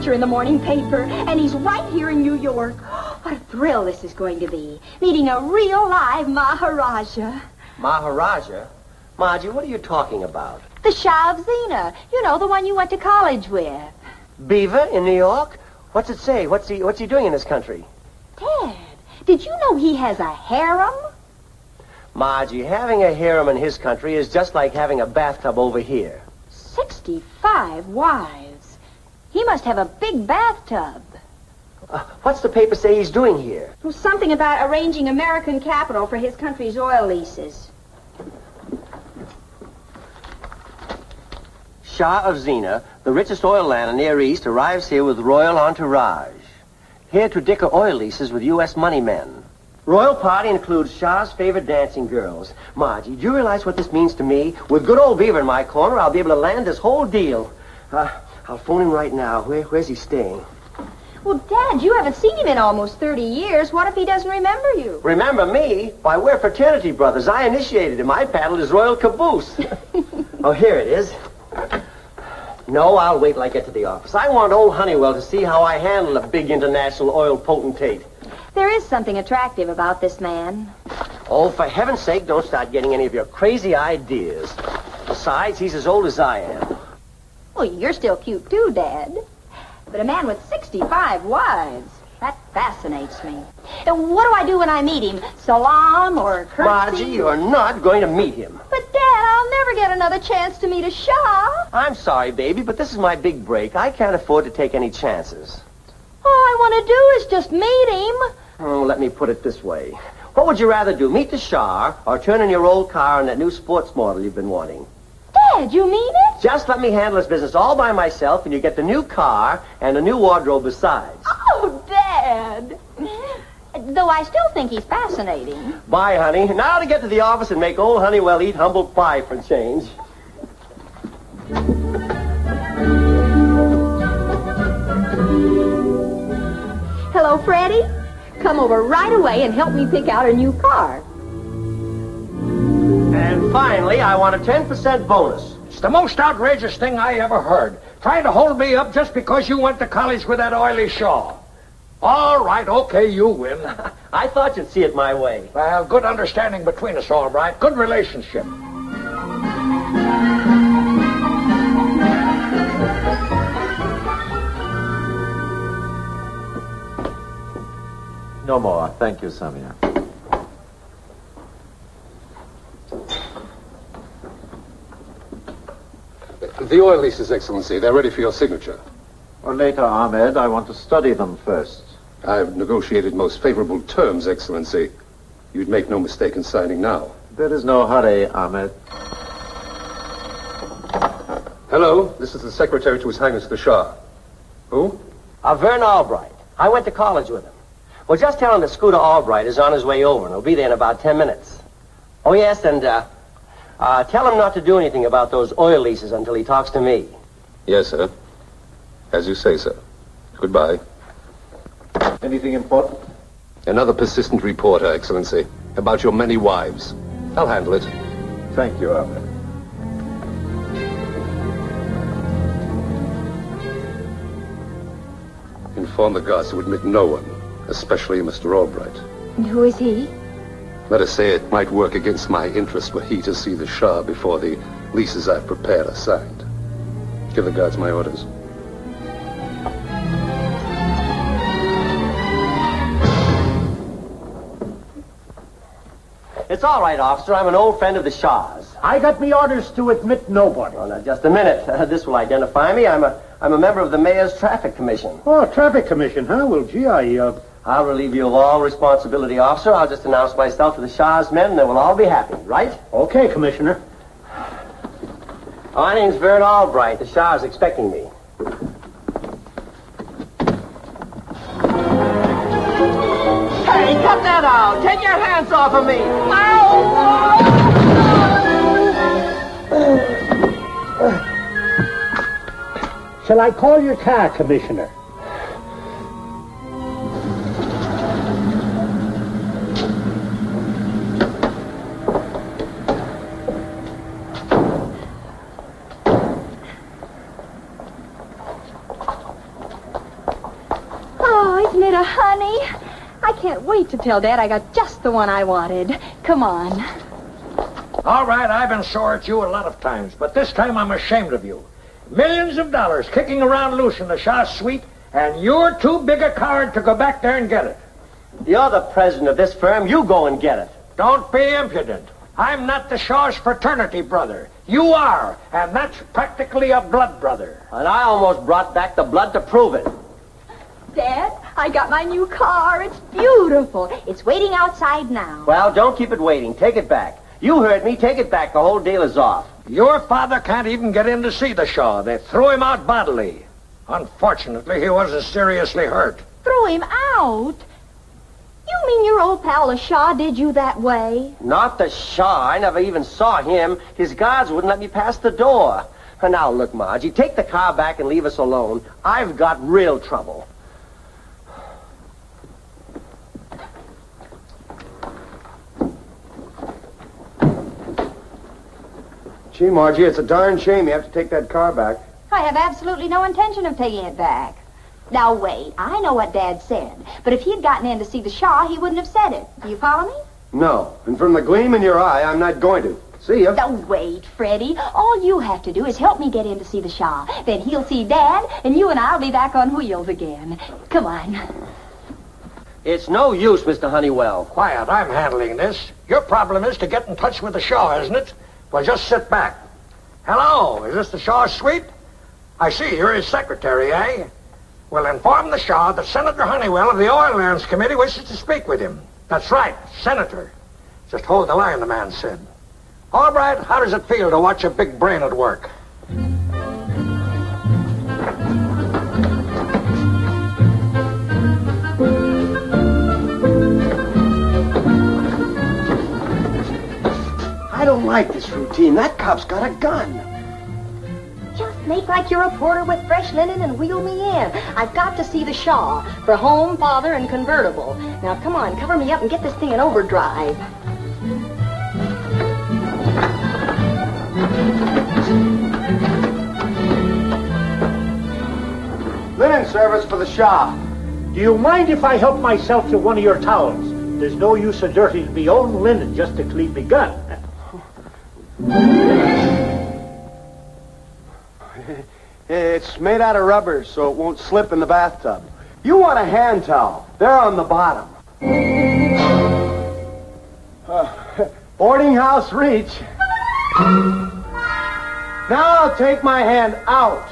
In the morning paper, and he's right here in New York. What a thrill this is going to be, meeting a real live Maharaja. Maharaja? Margie, what are you talking about? The Shah of Zena. You know, the one you went to college with. Beaver in New York? What's it say? What's he doing in this country? Dad, did you know he has a harem? Margie, having a harem in his country is just like having a bathtub over here. 65 wives. He must have a big bathtub. What's the paper say he's doing here? Well, something about arranging American capital for his country's oil leases. Shah of Zena, the richest oil land in the Near East, arrives here with royal entourage. Here to dicker oil leases with U.S. money men. Royal party includes Shah's favorite dancing girls. Margie, do you realize what this means to me? With good old Beaver in my corner, I'll be able to land this whole deal. I'll phone him right now. Where's he staying? Well, Dad, you haven't seen him in almost 30 years. What if he doesn't remember you? Remember me? Why, we're fraternity brothers. I initiated him. I paddled his royal caboose. Oh, here it is. No, I'll wait till I get to the office. I want old Honeywell to see how I handle a big international oil potentate. There is something attractive about this man. Oh, for heaven's sake, don't start getting any of your crazy ideas. Besides, he's as old as I am. Well, you're still cute, too, Dad. But a man with 65 wives, that fascinates me. And what do I do when I meet him? Salam or curtsy? Margie, you're not going to meet him. But, Dad, I'll never get another chance to meet a Shah. I'm sorry, baby, but this is my big break. I can't afford to take any chances. All I want to do is just meet him. Oh, let me put it this way. What would you rather do, meet the Shah or turn in your old car in that new sports model you've been wanting? Dad, you mean it? Just let me handle this business all by myself, and you get the new car and a new wardrobe besides. Oh, Dad. Though I still think he's fascinating. Bye, honey. Now to get to the office and make old Honeywell eat humble pie for a change. Hello, Freddie. Come over right away and help me pick out a new car. And finally, I want a 10% bonus. It's the most outrageous thing I ever heard. Trying to hold me up just because you went to college with that oily Shaw. All right, okay, you win. I thought you'd see it my way. Well, good understanding between us, all right. Good relationship. No more. Thank you, Samia. The oil leases, Excellency. They're ready for your signature. Or later, Ahmed. I want to study them first. I've negotiated most favorable terms, Excellency. You'd make no mistake in signing now. There is no hurry, Ahmed. Hello, this is the Secretary to His Highness the Shah. Who? Vern Albright. I went to college with him. Well, just tell him that Scooter Albright is on his way over, and he'll be there in about 10 minutes. Oh, yes, and tell him not to do anything about those oil leases until he talks to me. Yes, sir. As you say, sir. Goodbye. Anything important? Another persistent reporter, Excellency, about your many wives. I'll handle it. Thank you, Ahmed. Inform the guards to admit no one, especially Mr. Albright. And who is he? Let us say it might work against my interest were he to see the Shah before the leases I've prepared are signed. Give the guards my orders. It's all right, officer. I'm an old friend of the Shah's. I got me orders to admit nobody. Oh, now, just a minute. This will identify me. I'm a member of the Mayor's Traffic Commission. Oh, Traffic Commission, huh? Well, gee, I'll relieve you of all responsibility, officer. I'll just announce myself to the Shah's men, and they will all be happy, right? Okay, Commissioner. My name's Vern Albright. The Shah's expecting me. Hey, cut that out! Take your hands off of me! Shall I call your car, Commissioner? Oh, isn't it a honey? I can't wait to tell Dad I got just the one I wanted. Come on. All right, I've been sore at you a lot of times, but this time I'm ashamed of you. Millions of dollars kicking around loose in the Shah suite, and you're too big a coward to go back there and get it. You're the president of this firm. You go and get it. Don't be impudent. I'm not the Shah's fraternity brother. You are, and that's practically a blood brother. And I almost brought back the blood to prove it. Dad, I got my new car. It's beautiful. It's waiting outside now. Well, don't keep it waiting. Take it back. You heard me. Take it back. The whole deal is off. Your father can't even get in to see the Shah. They threw him out bodily. Unfortunately, he wasn't seriously hurt. Threw him out? You mean your old pal, the Shah, did you that way? Not the Shah. I never even saw him. His guards wouldn't let me pass the door. And now, look, Margie, take the car back and leave us alone. I've got real trouble. Gee, Margie, it's a darn shame you have to take that car back. I have absolutely no intention of taking it back. Now, wait. I know what Dad said. But if he'd gotten in to see the Shah, he wouldn't have said it. Do you follow me? No. And from the gleam in your eye, I'm not going to. See ya. Don't wait, Freddie. All you have to do is help me get in to see the Shah. Then he'll see Dad, and you and I'll be back on wheels again. Come on. It's no use, Mr. Honeywell. Quiet, I'm handling this. Your problem is to get in touch with the Shah, isn't it? Well, just sit back. Hello, is this the Shah suite? I see, you're his secretary, eh? Well, inform the Shah that Senator Honeywell of the Oil Lands Committee wishes to speak with him. That's right, Senator. Just hold the line, the man said. All right, how does it feel to watch a big brain at work? I don't like this routine. That cop's got a gun. Just make like you're a porter with fresh linen and wheel me in. I've got to see the Shah for home, father, and convertible. Now, come on, cover me up and get this thing in overdrive. Linen service for the Shah. Do you mind if I help myself to one of your towels? There's no use of dirtying me own linen just to clean me gun. It's made out of rubber, so it won't slip in the bathtub. You want a hand towel. They're on the bottom. Boarding house reach. Now I'll take my hand out.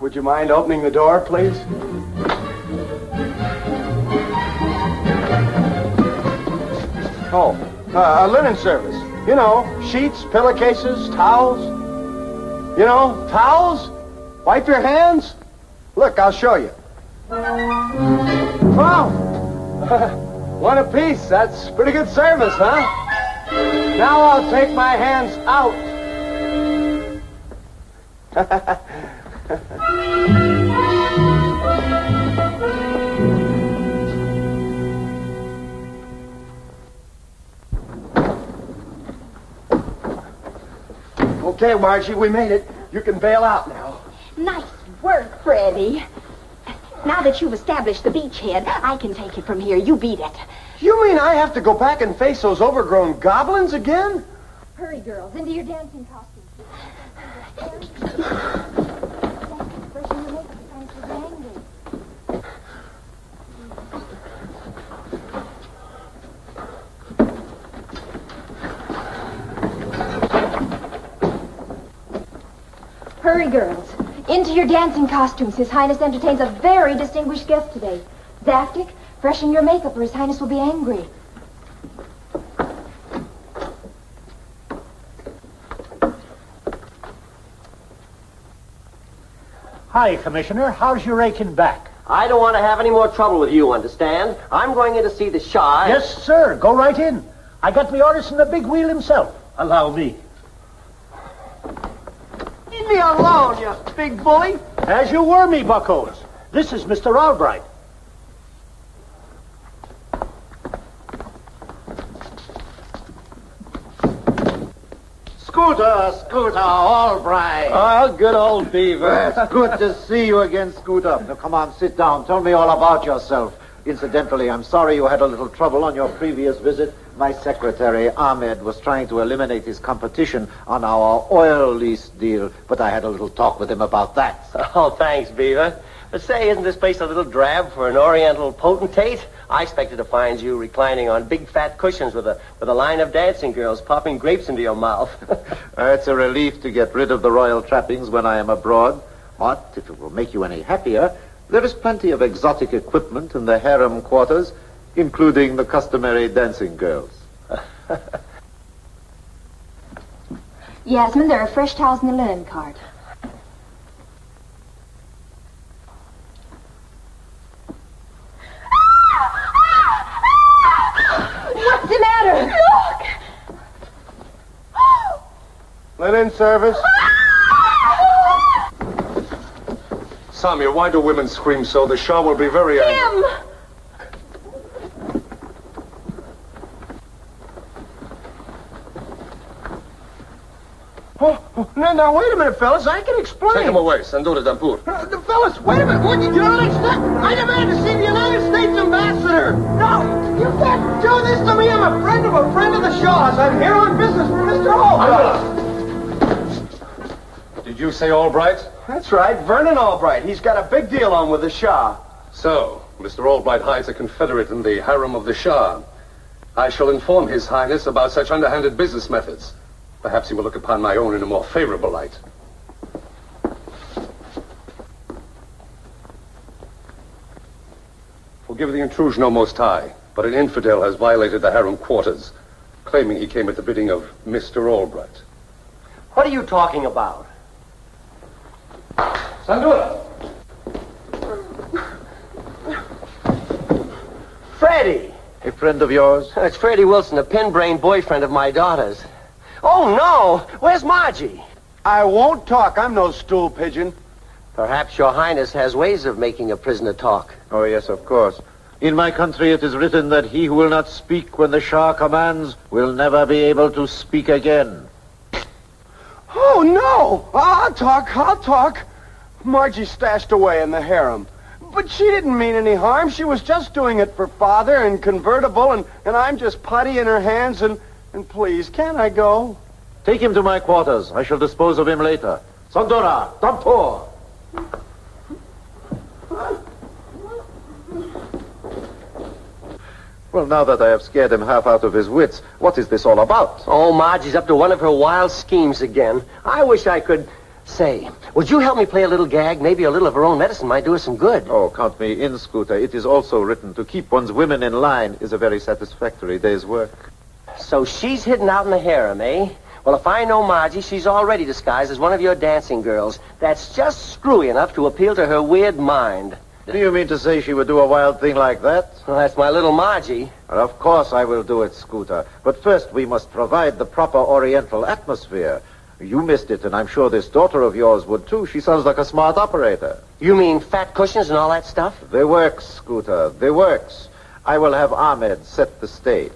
Would you mind opening the door, please? Oh, a linen service. You know, sheets, pillowcases, towels. You know, towels. Wipe your hands. Look, I'll show you. Wow. One apiece. That's pretty good service, huh? Now I'll take my hands out. Okay, Margie, we made it. You can bail out now. Nice work, Freddie. Now that you've established the beachhead, I can take it from here. You beat it. You mean I have to go back and face those overgrown goblins again? Hurry, girls, into your dancing costumes. Hurry, girls. Into your dancing costumes. His Highness entertains a very distinguished guest today. Zaftig, freshen your makeup or His Highness will be angry. Hi, Commissioner. How's your aching back? I don't want to have any more trouble with you, understand? I'm going in to see the Shah. Yes, sir. Go right in. I got the orders from the big wheel himself. Allow me. Leave me alone, you big bully. As you were, me buckos. This is Mr. Albright. Scooter, Albright. Oh, good old Beaver. It's good to see you again, Scooter. Now, come on, sit down. Tell me all about yourself. Incidentally, I'm sorry you had a little trouble on your previous visit. My secretary, Ahmed, was trying to eliminate his competition on our oil lease deal, but I had a little talk with him about that. Oh, thanks, Beaver. But say, isn't this place a little drab for an oriental potentate? I expected to find you reclining on big fat cushions with a line of dancing girls popping grapes into your mouth. It's a relief to get rid of the royal trappings when I am abroad. But if it will make you any happier, there is plenty of exotic equipment in the harem quarters, including the customary dancing girls. Yasmin, there are fresh towels in the linen cart. What's the matter? Look! Linen service. Samir, why do women scream so? The Shah will be very angry. Him! Now, wait a minute, fellas. I can explain. Take him away. Sandur to Dampur. Fellas, wait a minute. What you don't understand? I demand to see the United States ambassador. No, you can't do this to me. I'm a friend of the Shah's. I'm here on business for Mr. Albright. Did you say Albright? That's right, Vernon Albright. He's got a big deal on with the Shah. So, Mr. Albright hides a confederate in the harem of the Shah. I shall inform His Highness about such underhanded business methods. Perhaps he will look upon my own in a more favorable light. Forgive the intrusion, O Most High, but an infidel has violated the harem quarters, claiming he came at the bidding of Mr. Albright. What are you talking about? Sandur! Freddie! A friend of yours? It's Freddie Wilson, a pin-brain boyfriend of my daughter's. Oh, no! Where's Margie? I won't talk. I'm no stool pigeon. Perhaps your highness has ways of making a prisoner talk. Oh, yes, of course. In my country, it is written that he who will not speak when the Shah commands will never be able to speak again. Oh, no! I'll talk. Margie's stashed away in the harem. But she didn't mean any harm. She was just doing it for father and convertible, and I'm just putty in her hands, and please, can't I go? Take him to my quarters. I shall dispose of him later. Sandora, Dampur! Well, now that I have scared him half out of his wits, what is this all about? Oh, Margie's up to one of her wild schemes again. I wish I could... Say, would you help me play a little gag? Maybe a little of her own medicine might do us some good. Oh, count me in, Scooter. It is also written to keep one's women in line is a very satisfactory day's work. So she's hidden out in the harem, eh? Well, if I know Margie, she's already disguised as one of your dancing girls. That's just screwy enough to appeal to her weird mind. Do you mean to say she would do a wild thing like that? Well, that's my little Margie. Well, of course I will do it, Scooter. But first we must provide the proper oriental atmosphere. You missed it, and I'm sure this daughter of yours would, too. She sounds like a smart operator. You mean fat cushions and all that stuff? They works, Scooter. They works. I will have Ahmed set the stage.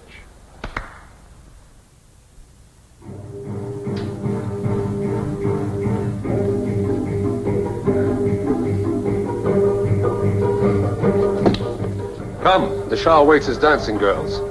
Come, the Shah awaits his dancing girls.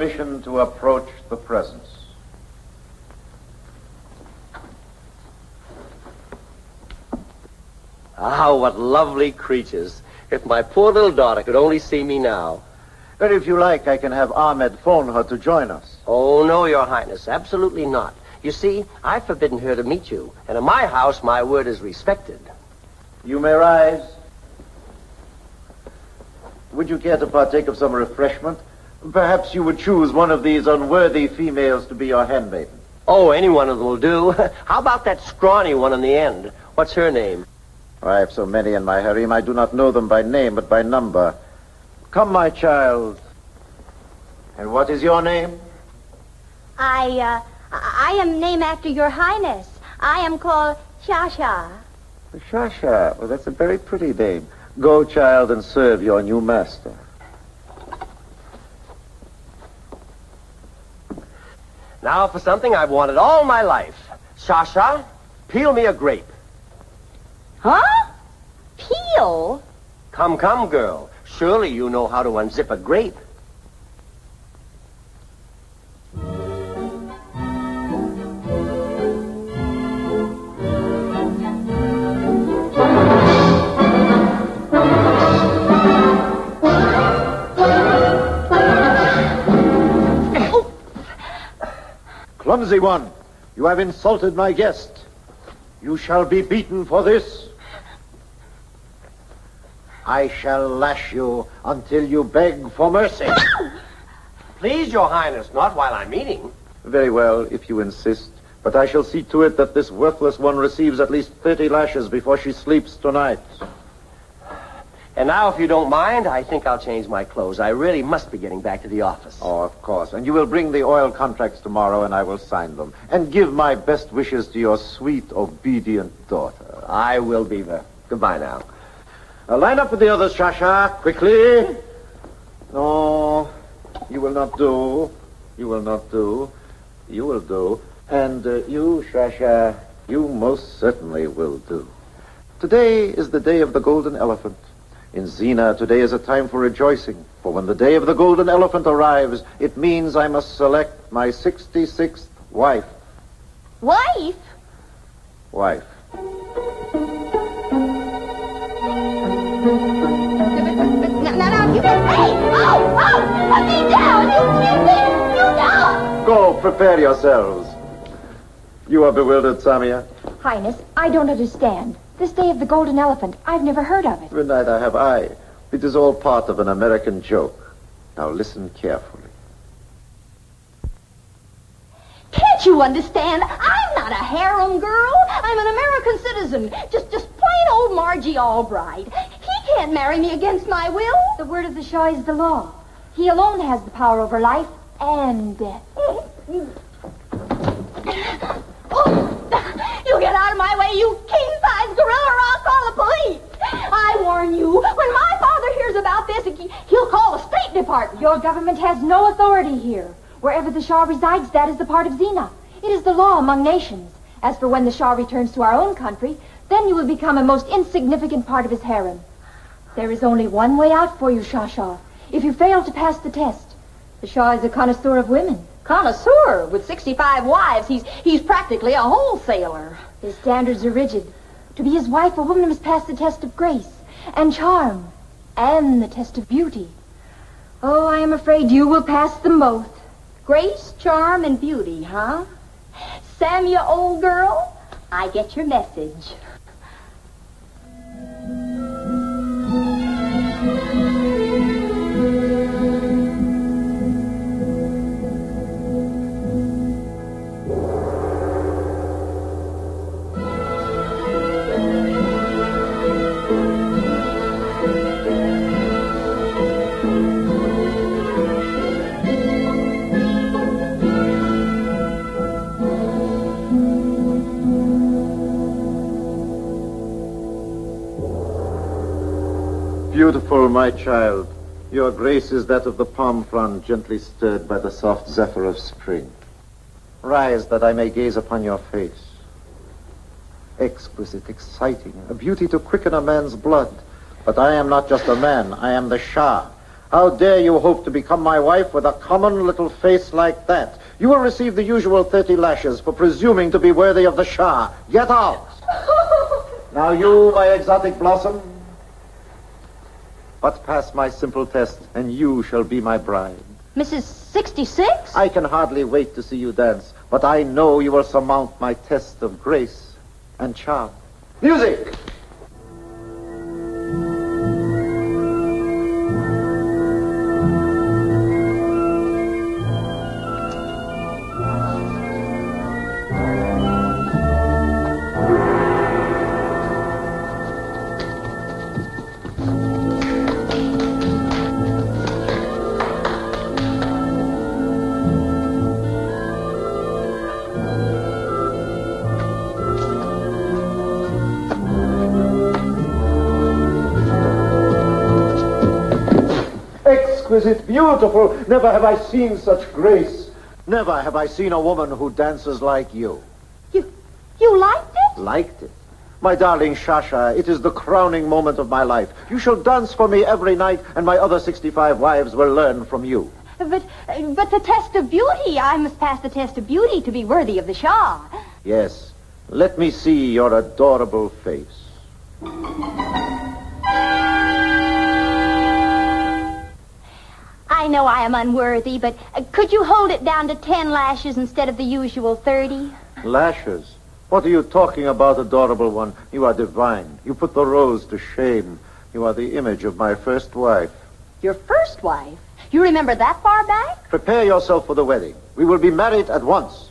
permission to approach the presence. Ah, what lovely creatures. If my poor little daughter could only see me now. But if you like, I can have Ahmed phone her to join us. Oh, no, Your Highness, absolutely not. You see, I've forbidden her to meet you, and in my house, my word is respected. You may rise. Would you care to partake of some refreshment? Perhaps you would choose one of these unworthy females to be your handmaiden. Oh, any one of them will do. How about that scrawny one in the end? What's her name? I have so many in my harem, I do not know them by name, but by number. Come, my child. And what is your name? I am named after Your Highness. I am called Shah. Shah. Well, that's a very pretty name. Go, child, and serve your new master. Now for something I've wanted all my life. Shah, peel me a grape. Huh? Peel? Come, girl. Surely you know how to unzip a grape. Clumsy one, you have insulted my guest. You shall be beaten for this. I shall lash you until you beg for mercy. Please, Your Highness, not while I'm eating. Very well, if you insist. But I shall see to it that this worthless one receives at least 30 lashes before she sleeps tonight. And now, if you don't mind, I think I'll change my clothes. I really must be getting back to the office. Oh, of course. And you will bring the oil contracts tomorrow, and I will sign them. And give my best wishes to your sweet, obedient daughter. I will, Beaver. Goodbye now. Line up with the others, Shah, quickly. No, you will not do. You will not do. You will do. And you, Shah, you most certainly will do. Today is the day of the golden elephant. In Zena, today is a time for rejoicing. For when the day of the golden elephant arrives, it means I must select my 66th wife. Wife? Wife. Now, you can... Hey! Oh! Put me down! You down! Go, prepare yourselves. You are bewildered, Samia? Highness, I don't understand. This day of the golden elephant, I've never heard of it. Neither have I. It is all part of an American joke. Now listen carefully. Can't you understand? I'm not a harem girl. I'm an American citizen. Just plain old Margie Albright. He can't marry me against my will. The word of the Shah is the law. He alone has the power over life and death. You get out of my way, you king-size gorilla, or I'll call the police. I warn you, when my father hears about this, he'll call the State Department. Your government has no authority here. Wherever the Shah resides, that is the part of Zena. It is the law among nations. As for when the Shah returns to our own country, then you will become a most insignificant part of his harem. There is only one way out for you, Shah. If you fail to pass the test, the Shah is a connoisseur of women. Connoisseur with 65 wives. He's practically a wholesaler. His standards are rigid. To be his wife, a woman must pass the test of grace and charm and the test of beauty. Oh, I am afraid you will pass them both. Grace, charm, and beauty, huh? Samia, old girl, I get your message. Beautiful, my child. Your grace is that of the palm frond gently stirred by the soft zephyr of spring. Rise that I may gaze upon your face. Exquisite, exciting, a beauty to quicken a man's blood. But I am not just a man. I am the Shah. How dare you hope to become my wife with a common little face like that? You will receive the usual 30 lashes for presuming to be worthy of the Shah. Get out! Now you, my exotic blossom, but pass my simple test, and you shall be my bride. Mrs. 66? I can hardly wait to see you dance, but I know you will surmount my test of grace and charm. Music! Exquisite, beautiful. Never have I seen such grace. Never have I seen a woman who dances like you. You liked it? Liked it? My darling Shah, it is the crowning moment of my life. You shall dance for me every night, and my other 65 wives will learn from you. But the test of beauty. I must pass the test of beauty to be worthy of the Shah. Yes. Let me see your adorable face. I know I am unworthy, but could you hold it down to 10 lashes instead of the usual 30? Lashes? What are you talking about, adorable one? You are divine. You put the rose to shame. You are the image of my first wife. Your first wife? You remember that far back? Prepare yourself for the wedding. We will be married at once.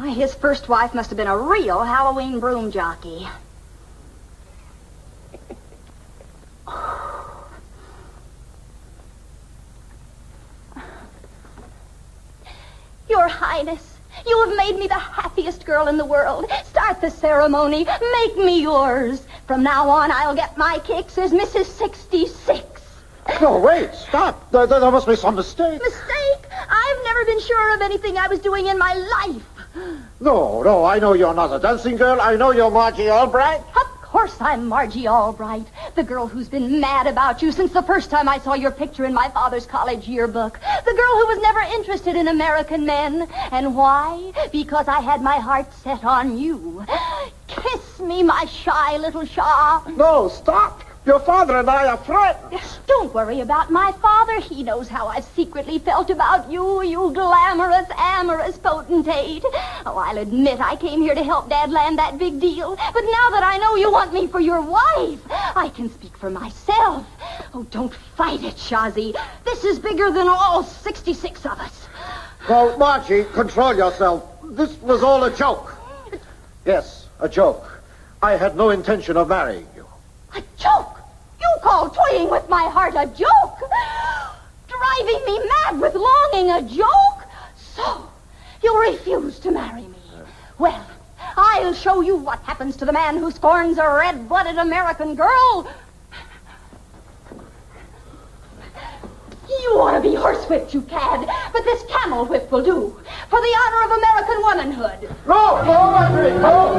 His first wife must have been a real Halloween broom jockey. Your Highness, you have made me the happiest girl in the world. Start the ceremony. Make me yours. From now on, I'll get my kicks as Mrs. 66. No, wait, stop. There must be some mistake. Mistake? I've never been sure of anything I was doing in my life. No, I know you're not a dancing girl. I know you're Margie Albright. Of course I'm Margie Albright, the girl who's been mad about you since the first time I saw your picture in my father's college yearbook. The girl who was never interested in American men. And why? Because I had my heart set on you. Kiss me, my shy little Shah. No, stop. Your father and I are friends. Don't worry about my father. He knows how I've secretly felt about you, you glamorous, amorous potentate. Oh, I'll admit I came here to help Dad land that big deal. But now that I know you want me for your wife, I can speak for myself. Oh, don't fight it, Shazzy. This is bigger than all 66 of us. Well, Margie, control yourself. This was all a joke. Yes, a joke. I had no intention of marrying you. A joke? You call toying with my heart a joke? Driving me mad with longing a joke? So, you refuse to marry me. Well, I'll show you what happens to the man who scorns a red-blooded American girl. You ought to be horsewhipped, you cad, but this camel whip will do. For the honor of American womanhood. No, Marjorie, no!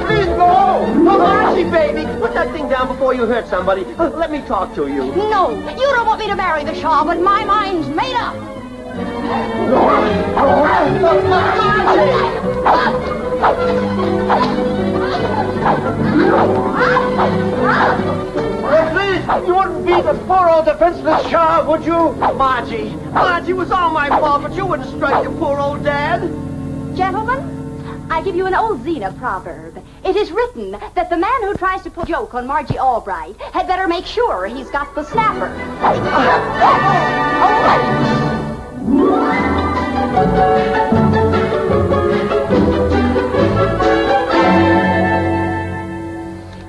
Please go! Oh, Margie, baby, put that thing down before you hurt somebody. Let me talk to you. No, you don't want me to marry the Shah, but my mind's made up. Please, you wouldn't beat the poor old defenseless Shah, would you? Margie, it was all my fault, but you wouldn't strike your poor old dad. Gentlemen, I give you an old Xena proverb. It is written that the man who tries to put a joke on Margie Albright had better make sure he's got the snapper.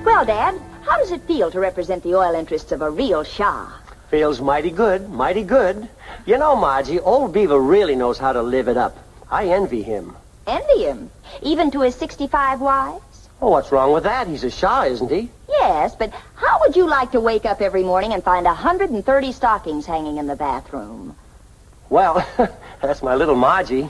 Well, Dad, how does it feel to represent the oil interests of a real Shah? Feels mighty good, mighty good. You know, Margie, old Beaver really knows how to live it up. I envy him. Envy him? Even to his 65 wives? Oh, what's wrong with that? He's a Shah, isn't he? Yes, but how would you like to wake up every morning and find 130 stockings hanging in the bathroom? Well, that's my little Margie.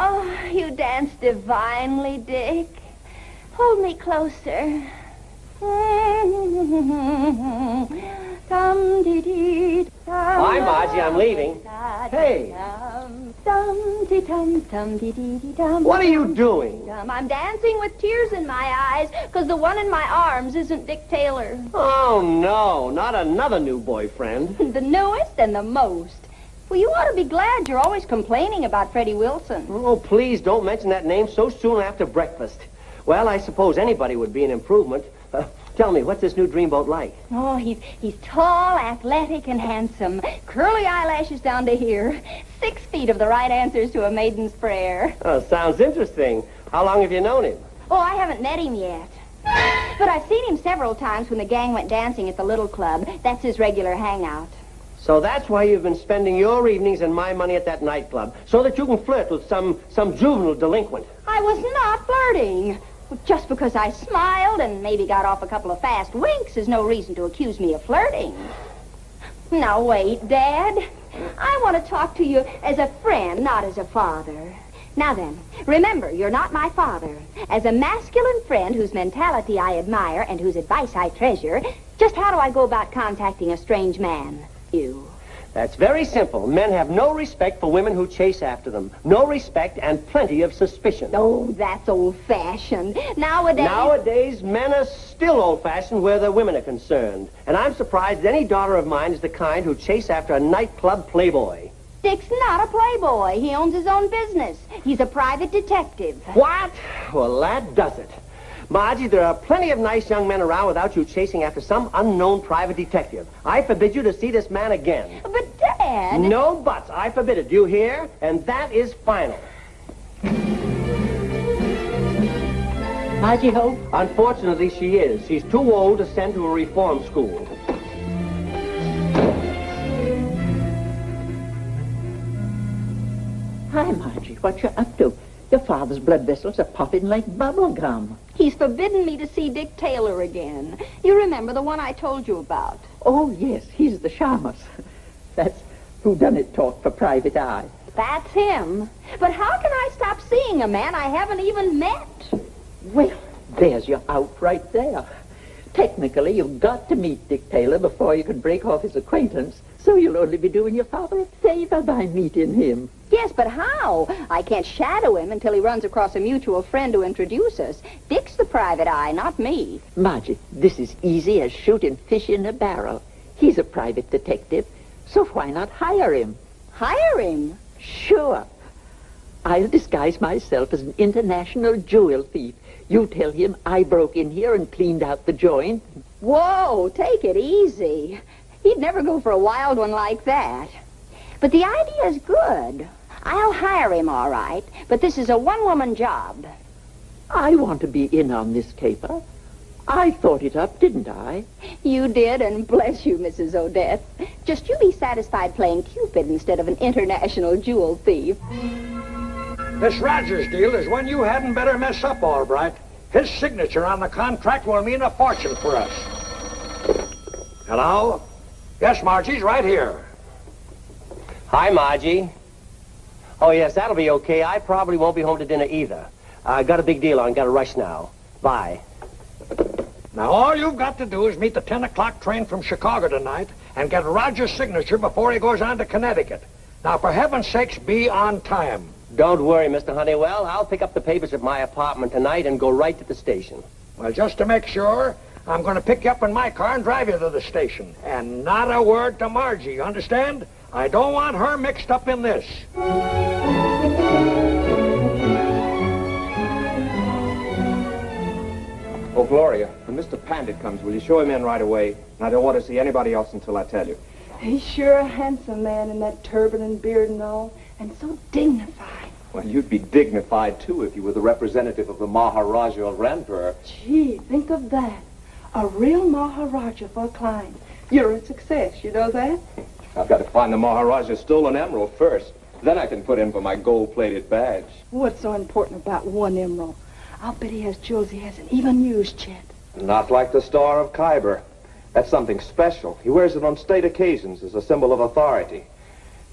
Oh, you dance divinely, Dick. Hold me closer. Hi, Margie, I'm leaving. Hey. What are you doing? I'm dancing with tears in my eyes because the one in my arms isn't Dick Taylor. Oh, no, not another new boyfriend. The newest and the most. Well, you ought to be glad you're always complaining about Freddie Wilson. Oh, please don't mention that name so soon after breakfast. Well, I suppose anybody would be an improvement. Tell me, what's this new dreamboat like? Oh, he's tall, athletic, and handsome. Curly eyelashes down to here. 6 feet of the right answers to a maiden's prayer. Oh, sounds interesting. How long have you known him? Oh, I haven't met him yet. But I've seen him several times when the gang went dancing at the little club. That's his regular hangout. So that's why you've been spending your evenings and my money at that nightclub, so that you can flirt with some juvenile delinquent. I was not flirting. Just because I smiled and maybe got off a couple of fast winks is no reason to accuse me of flirting. Now, wait, Dad. I want to talk to you as a friend, not as a father. Now then, remember, you're not my father. As a masculine friend whose mentality I admire and whose advice I treasure, just how do I go about contacting a strange man? You. That's very simple. Men have no respect for women who chase after them. No respect and plenty of suspicion. Oh, that's old-fashioned. Nowadays, men are still old-fashioned where their women are concerned. And I'm surprised any daughter of mine is the kind who chase after a nightclub playboy. Dick's not a playboy. He owns his own business. He's a private detective. What? Well, that does it. Margie, there are plenty of nice young men around without you chasing after some unknown private detective. I forbid you to see this man again. But, Dad... No buts. I forbid it. Do you hear? And that is final. Margie home? Unfortunately, she is. She's too old to send to a reform school. Hi, Margie. What you up to? Your father's blood vessels are popping like bubble gum. He's forbidden me to see Dick Taylor again. You remember the one I told you about? Oh, yes, he's the shamus. That's whodunit talk for private eye. That's him. But how can I stop seeing a man I haven't even met? Well, there's your out right there. Technically, you've got to meet Dick Taylor before you can break off his acquaintance, so you'll only be doing your father a favor by meeting him. Yes, but how? I can't shadow him until he runs across a mutual friend to introduce us. Dick's the private eye, not me. Margie, this is easy as shooting fish in a barrel. He's a private detective, so why not hire him? Hire him? Sure. I'll disguise myself as an international jewel thief. You tell him I broke in here and cleaned out the joint. Whoa, take it easy. He'd never go for a wild one like that. But the idea's good. I'll hire him, all right, but this is a one-woman job. I want to be in on this caper. I thought it up, didn't I? You did, and bless you, Mrs. Odette. Just you be satisfied playing Cupid instead of an international jewel thief. This Rogers deal is one you hadn't better mess up, all right. His signature on the contract will mean a fortune for us. Hello? Yes, Margie's right here. Hi, Margie. Oh, yes, that'll be okay. I probably won't be home to dinner either. I got a big deal on. Got to rush now. Bye. Now, all you've got to do is meet the 10 o'clock train from Chicago tonight and get Roger's signature before he goes on to Connecticut. Now, for heaven's sakes, be on time. Don't worry, Mr. Honeywell. I'll pick up the papers at my apartment tonight and go right to the station. Well, just to make sure, I'm going to pick you up in my car and drive you to the station. And not a word to Margie, you understand? I don't want her mixed up in this. Oh, Gloria, when Mr. Pandit comes, will you show him in right away? And I don't want to see anybody else until I tell you. He's sure a handsome man in that turban and beard and all, and so dignified. Well, you'd be dignified, too, if you were the representative of the Maharaja of Ranpur. Gee, think of that. A real Maharaja for a client. You're a success, you know that? I've got to find the Maharaja's stolen emerald first. Then I can put in for my gold-plated badge. What's so important about one emerald? I'll bet he has jewels he hasn't even used yet. Not like the Star of Khyber. That's something special. He wears it on state occasions as a symbol of authority.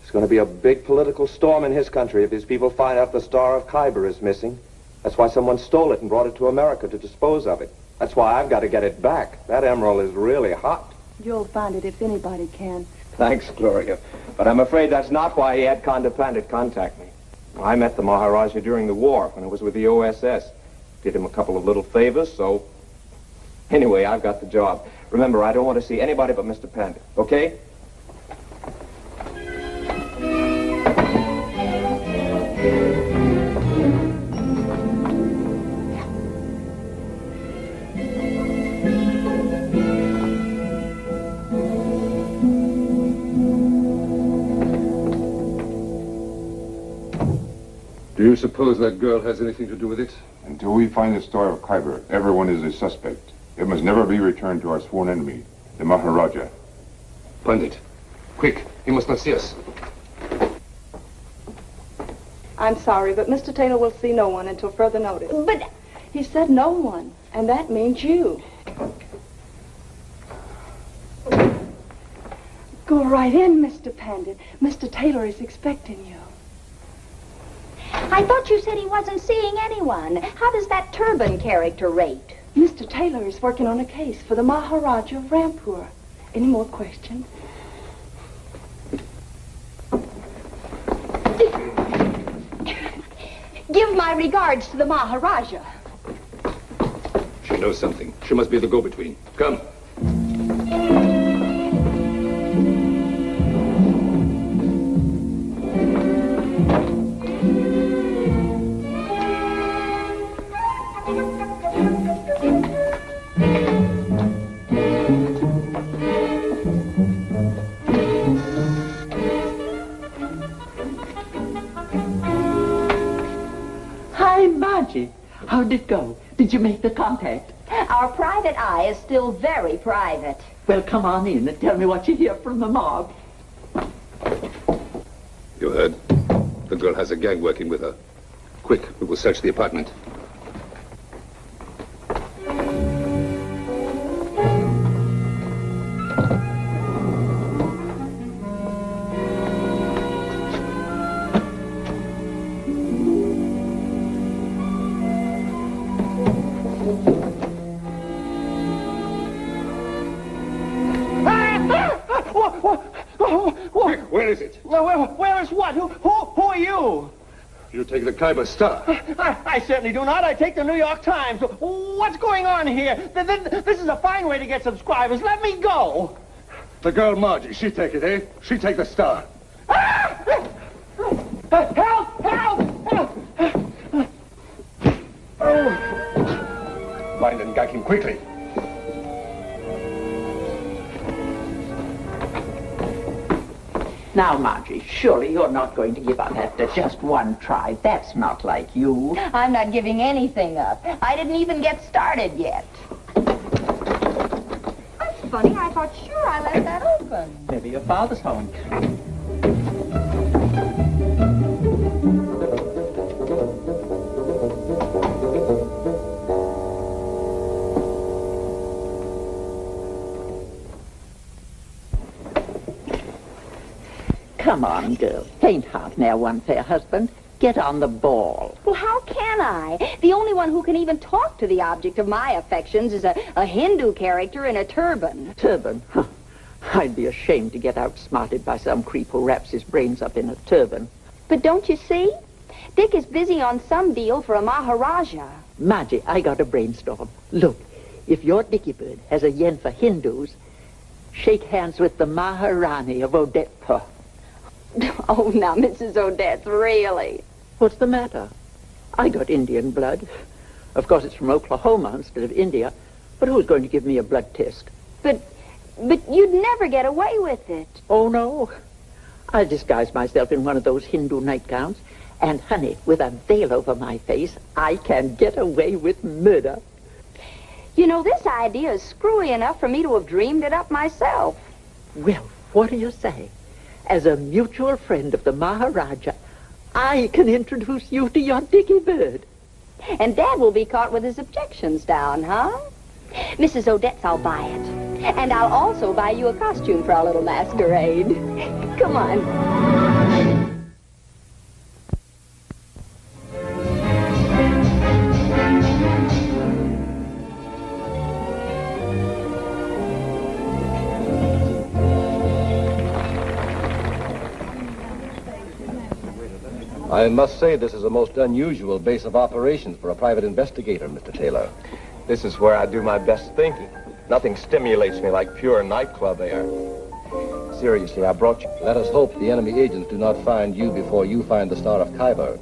It's going to be a big political storm in his country if his people find out the Star of Khyber is missing. That's why someone stole it and brought it to America to dispose of it. That's why I've got to get it back. That emerald is really hot. You'll find it if anybody can. Thanks, Gloria. But I'm afraid that's not why he had Conde Pandit contact me. I met the Maharaja during the war when I was with the OSS. Did him a couple of little favors, so... Anyway, I've got the job. Remember, I don't want to see anybody but Mr. Pandit, okay? Do you suppose that girl has anything to do with it? Until we find the Star of Khyber, everyone is a suspect. It must never be returned to our sworn enemy, the Maharaja. Pandit, quick, he must not see us. I'm sorry, but Mr. Taylor will see no one until further notice. But... He said no one, and that means you. Go right in, Mr. Pandit. Mr. Taylor is expecting you. I thought you said he wasn't seeing anyone. How does that turban character rate? Mr. Taylor is working on a case for the Maharaja of Rampur. Any more questions? Give my regards to the Maharaja. She knows something. She must be the go-between. Come. Hi, Margie. How'd it go? Did you make the contact? Our private eye is still very private. Well, come on in and tell me what you hear from the mob. You heard? The girl has a gang working with her. Quick, we will search the apartment. Quick, where is it? Where is what? Who are you? You take the Khyber Star. I certainly do not. I take the New York Times. What's going on here? This is a fine way to get subscribers. Let me go. The girl Margie, she take it, eh? She take the Star. Help! Help! Find and gag him quickly. Now, Margie, surely you're not going to give up after just one try. That's not like you. I'm not giving anything up. I didn't even get started yet. That's funny. I thought sure I left that open. Maybe your father's home. Come on, girl. Faint heart now, one fair husband. Get on the ball. Well, how can I? The only one who can even talk to the object of my affections is a Hindu character in a turban. Turban? Huh. I'd be ashamed to get outsmarted by some creep who wraps his brains up in a turban. But don't you see? Dick is busy on some deal for a Maharaja. Margie, I got a brainstorm. Look, if your Dickie Bird has a yen for Hindus, shake hands with the Maharani of Odetpur. Oh, now, Mrs. Odette, really? What's the matter? I got Indian blood. Of course, it's from Oklahoma instead of India. But who's going to give me a blood test? But you'd never get away with it. Oh, no. I'll disguise myself in one of those Hindu nightgowns. And, honey, with a veil over my face, I can get away with murder. You know, this idea is screwy enough for me to have dreamed it up myself. Well, what do you say? As a mutual friend of the Maharaja, I can introduce you to your Dickie Bird. And Dad will be caught with his objections down, huh? Mrs. Odette's, I'll buy it. And I'll also buy you a costume for our little masquerade. Come on. I must say this is a most unusual base of operations for a private investigator, Mr. Taylor. This is where I do my best thinking. Nothing stimulates me like pure nightclub air. Seriously, I brought you. Let us hope the enemy agents do not find you before you find the Star of Khyber.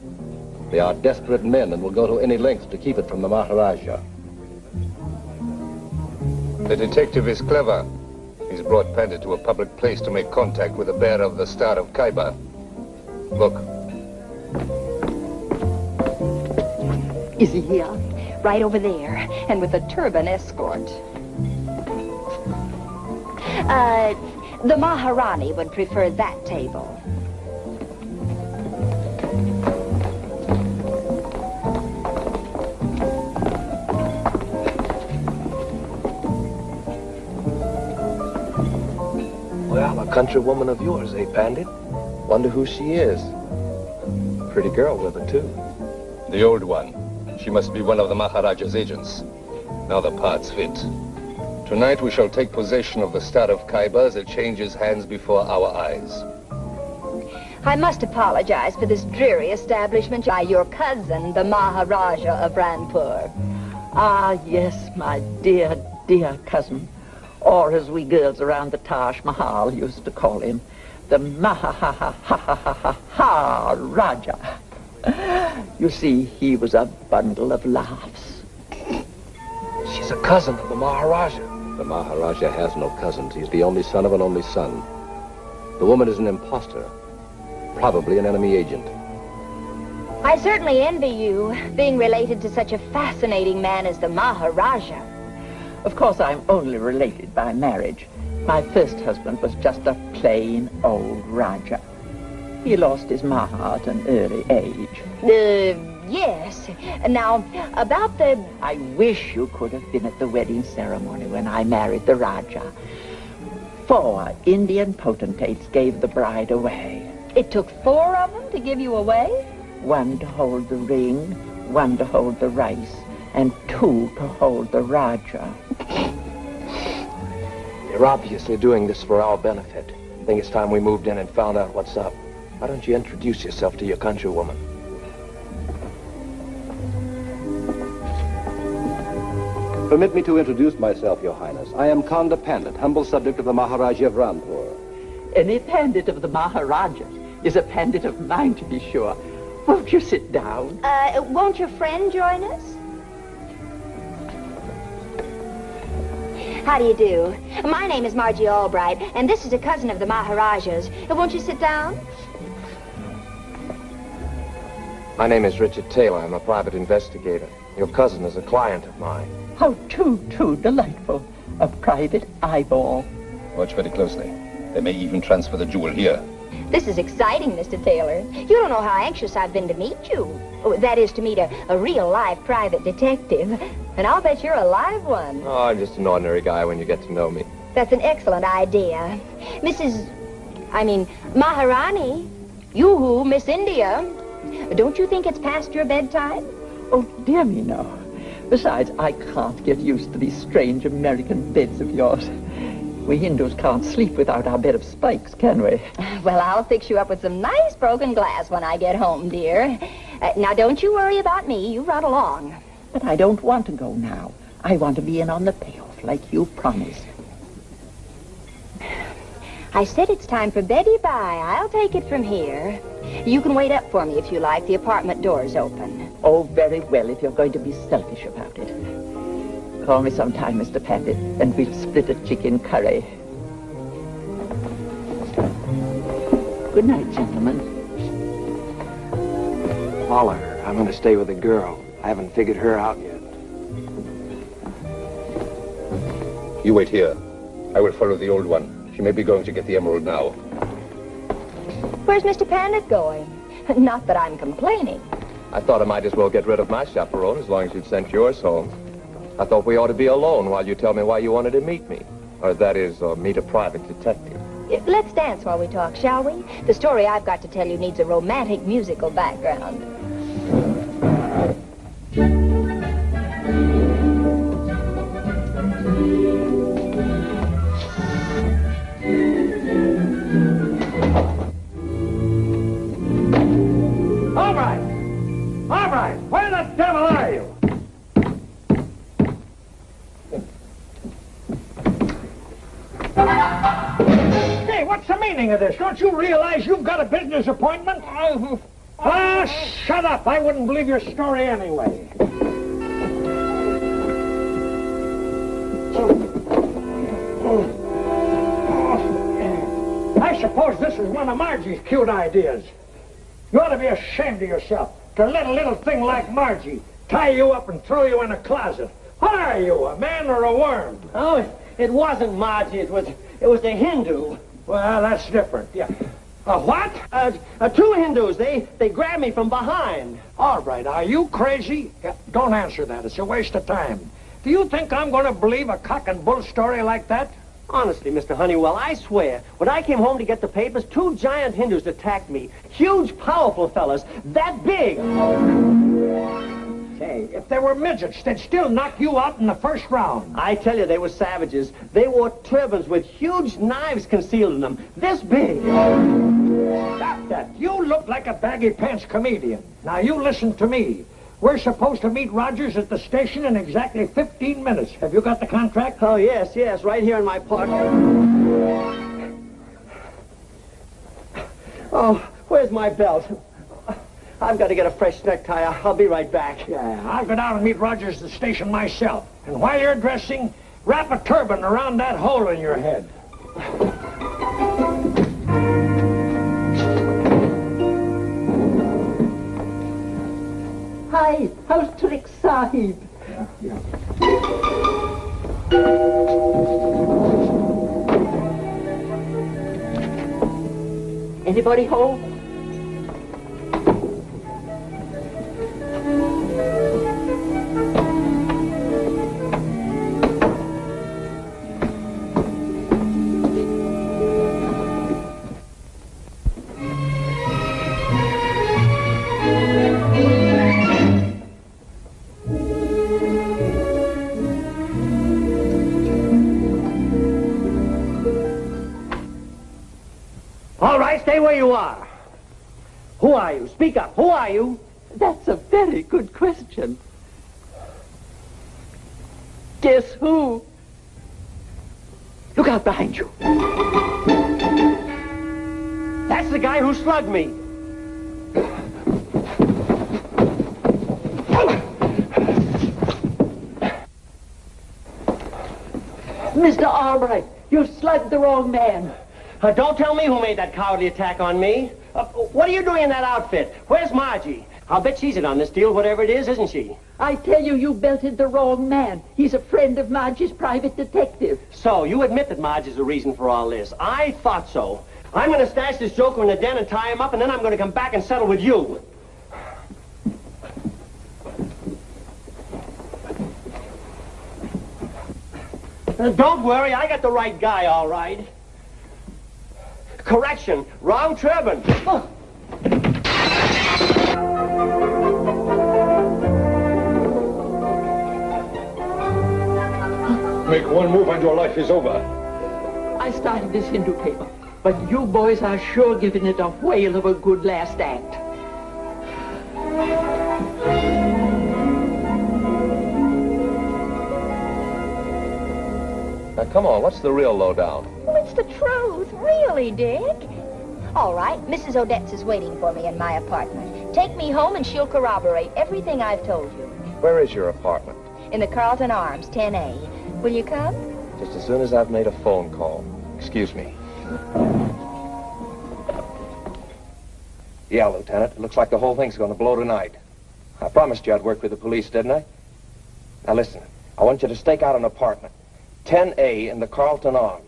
They are desperate men and will go to any lengths to keep it from the Maharaja. The detective is clever. He's brought Pandit to a public place to make contact with the bearer of the Star of Khyber. Look. Is he here? Right over there, and with a turban escort. The Maharani would prefer that table. Well, a countrywoman of yours, eh, Pandit? Wonder who she is. Pretty girl with her, too. The old one. She must be one of the Maharaja's agents. Now the parts fit. Tonight we shall take possession of the Star of Khyber as it changes hands before our eyes. I must apologize for this dreary establishment by your cousin, the Maharaja of Ranpur. Ah, yes, my dear, dear cousin. Or as we girls around the Taj Mahal used to call him, the Maharaja. You see, he was a bundle of laughs. She's a cousin of the Maharaja. The Maharaja has no cousins. He's the only son of an only son. The woman is an imposter, probably an enemy agent. I certainly envy you, being related to such a fascinating man as the Maharaja. Of course, I'm only related by marriage. My first husband was just a plain old Raja. He lost his Maha at an early age. Yes. Now, about the... I wish you could have been at the wedding ceremony when I married the Raja. 4 Indian potentates gave the bride away. It took 4 of them to give you away? 1 to hold the ring, 1 to hold the rice, and 2 to hold the Raja. You're obviously doing this for our benefit. I think it's time we moved in and found out what's up. Why don't you introduce yourself to your countrywoman? Permit me to introduce myself, Your Highness. I am Khanda Pandit, humble subject of the Maharaja of Ranpur. Any pandit of the Maharaja is a pandit of mine, to be sure. Won't you sit down? Won't your friend join us? How do you do? My name is Margie Albright, and this is a cousin of the Maharaja's. Won't you sit down? My name is Richard Taylor. I'm a private investigator. Your cousin is a client of mine. How too delightful. A private eyeball. Watch very closely. They may even transfer the jewel here. This is exciting, Mr. Taylor. You don't know how anxious I've been to meet you. That is, to meet a real live private detective. And I'll bet you're a live one. Oh, I'm just an ordinary guy when you get to know me. That's an excellent idea. Maharani. Yoo-hoo, Miss India. Don't you think it's past your bedtime? Oh, dear me, no. Besides, I can't get used to these strange American beds of yours. We Hindus can't sleep without our bed of spikes, can we? Well, I'll fix you up with some nice broken glass when I get home, dear. Now, don't you worry about me. You run along. But I don't want to go now. I want to be in on the payoff, like you promised. I said it's time for Betty Bye. I'll take it from here. You can wait up for me if you like. The apartment door's open. Oh, very well, if you're going to be selfish about it. Call me sometime, Mr. Pandit, and we'll split a chicken curry. Good night, gentlemen. Follow her. I'm going to stay with the girl. I haven't figured her out yet. You wait here. I will follow the old one. She may be going to get the emerald now. Where's Mr. Pandit going? Not that I'm complaining. I thought I might as well get rid of my chaperone as long as you'd sent yours home. I thought we ought to be alone while you tell me why you wanted to meet me. Or that is, meet a private detective. Let's dance while we talk, shall we? The story I've got to tell you needs a romantic musical background. All right, where the devil are you? Hey, what's the meaning of this? Don't you realize you've got a business appointment? Ah, shut up. I wouldn't believe your story anyway. I suppose this is one of Margie's cute ideas. You ought to be ashamed of yourself to let a little thing like Margie tie you up and throw you in a closet. What are you, a man or a worm? Oh, it wasn't Margie. It was the Hindu. Well, that's different, yeah. A what? Two Hindus. They grabbed me from behind. All right, are you crazy? Yeah, don't answer that. It's a waste of time. Do you think I'm going to believe a cock and bull story like that? Honestly, Mr. Honeywell, I swear, when I came home to get the papers, two giant Hindus attacked me. Huge, powerful fellas. That big. Hey, if they were midgets, they'd still knock you out in the first round. I tell you, they were savages. They wore turbans with huge knives concealed in them. This big. Stop that. You look like a baggy pants comedian. Now, you listen to me. We're supposed to meet Rogers at the station in exactly 15 minutes. Have you got the contract? Oh, yes, right here in my pocket. Oh, where's my belt? I've got to get a fresh necktie. I'll be right back. Yeah, I'll go down and meet Rogers at the station myself. And while you're dressing, wrap a turban around that hole in your head. Hi, how's Trick Sahib? Yeah. Anybody home? All right, stay where you are. Who are you? Speak up. Who are you? That's a very good question. Guess who? Look out behind you. That's the guy who slugged me. Mr. Albright, you slugged the wrong man. Don't tell me who made that cowardly attack on me. What are you doing in that outfit? Where's Margie? I'll bet she's in on this deal, whatever it is, isn't she? I tell you, you belted the wrong man. He's a friend of Margie's private detective. So, you admit that Margie's the reason for all this. I thought so. I'm going to stash this joker in the den and tie him up, and then I'm going to come back and settle with you. Don't worry, I got the right guy, all right. Correction, wrong turban. Oh. Make one move and your life is over. I started this Hindu paper, but you boys are sure giving it a whale of a good last act. Now, come on, what's the real lowdown? Oh, it's the truth, really, Dick. All right, Mrs. Odette's is waiting for me in my apartment. Take me home and she'll corroborate everything I've told you. Where is your apartment? In the Carlton Arms, 10A. Will you come? Just as soon as I've made a phone call. Excuse me. Yeah, Lieutenant. It looks like the whole thing's going to blow tonight. I promised you I'd work with the police, didn't I? Now listen, I want you to stake out an apartment. 10A in the Carlton Arms.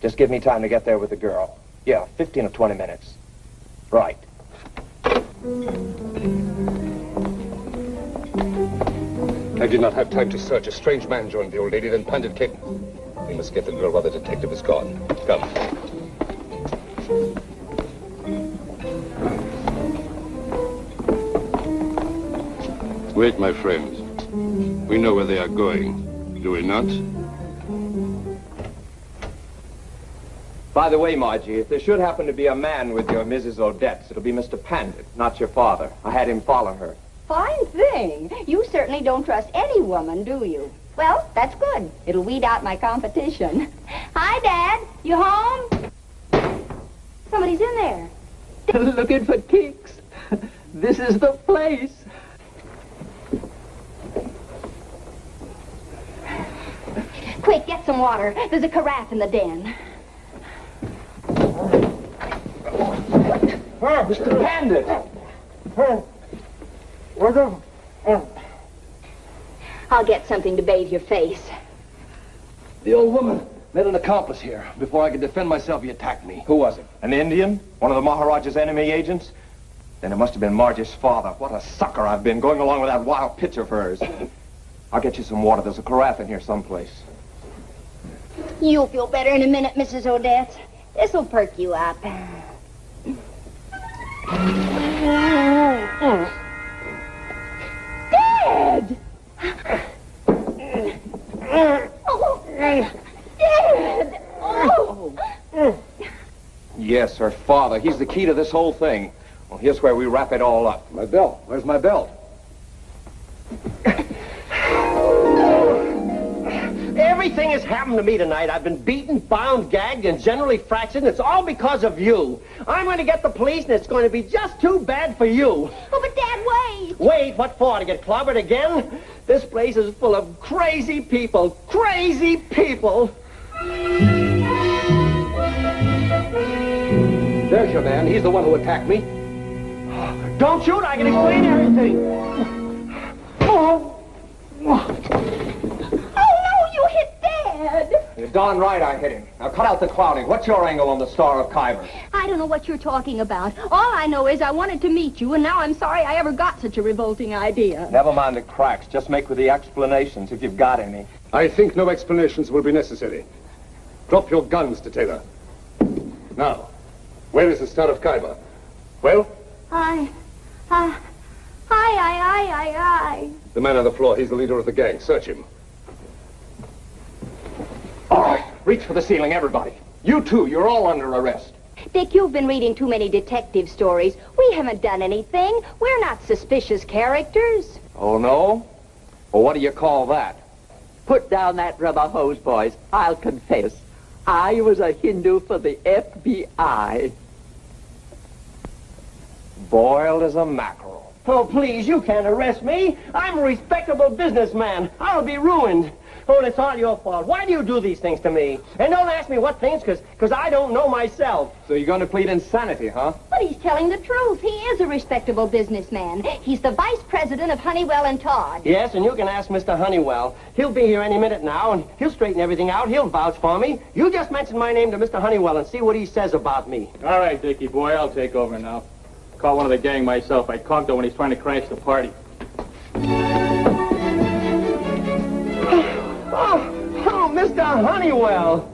Just give me time to get there with the girl. Yeah, 15 or 20 minutes. Right. I did not have time to search. A strange man joined the old lady, then Pandit came. We must get the girl while the detective is gone. Come. Wait, my friends. We know where they are going. Do we not? By the way, Margie, if there should happen to be a man with your Mrs. Odette's, it'll be Mr. Pandit, not your father. I had him follow her. Fine thing. You certainly don't trust any woman, do you? Well, that's good. It'll weed out my competition. Hi, Dad. You home? Somebody's in there. Looking for kicks. This is the place. Quick, get some water. There's a carafe in the den. Mr. Bandit! I'll get something to bathe your face. The old woman met an accomplice here. Before I could defend myself, he attacked me. Who was it? An Indian? One of the Maharaja's enemy agents? Then it must have been Margie's father. What a sucker I've been, going along with that wild pitch of hers. I'll get you some water. There's a carafe in here someplace. You'll feel better in a minute, Mrs. Odette. This'll perk you up. Dad! Oh, Dad! Oh! Yes, her father. He's the key to this whole thing. Well, here's where we wrap it all up. My belt. Where's my belt? Everything has happened to me tonight. I've been beaten, bound, gagged, and generally fractured, and it's all because of you. I'm going to get the police, and it's going to be just too bad for you. Oh, but Dad, wait! Wait, what for? To get clobbered again? This place is full of crazy people. Crazy people! There's your man. He's the one who attacked me. Don't shoot! I can explain everything. Oh, no, you hit Dad! You're darn right I hit him. Now cut out the clowning. What's your angle on the Star of Khyber? I don't know what you're talking about. All I know is I wanted to meet you, and now I'm sorry I ever got such a revolting idea. Never mind the cracks. Just make with the explanations if you've got any. I think no explanations will be necessary. Drop your guns, Taylor. Now, where is the Star of Khyber? Well? I. The man on the floor, he's the leader of the gang. Search him. All right, reach for the ceiling, everybody. You too, you're all under arrest. Dick, you've been reading too many detective stories. We haven't done anything. We're not suspicious characters. Oh, no? Well, what do you call that? Put down that rubber hose, boys. I'll confess. I was a Hindu for the FBI. Boiled as a mackerel. Oh, please, you can't arrest me. I'm a respectable businessman. I'll be ruined. Oh, and it's all your fault. Why do you do these things to me? And don't ask me what things, because I don't know myself. So you're going to plead insanity, huh? But he's telling the truth. He is a respectable businessman. He's the vice president of Honeywell and Todd. Yes, and you can ask Mr. Honeywell. He'll be here any minute now, and he'll straighten everything out. He'll vouch for me. You just mention my name to Mr. Honeywell and see what he says about me. All right, Dickie boy, I'll take over now. Call one of the gang myself. I conked him when he's trying to crash the party. Oh, Mr. Honeywell.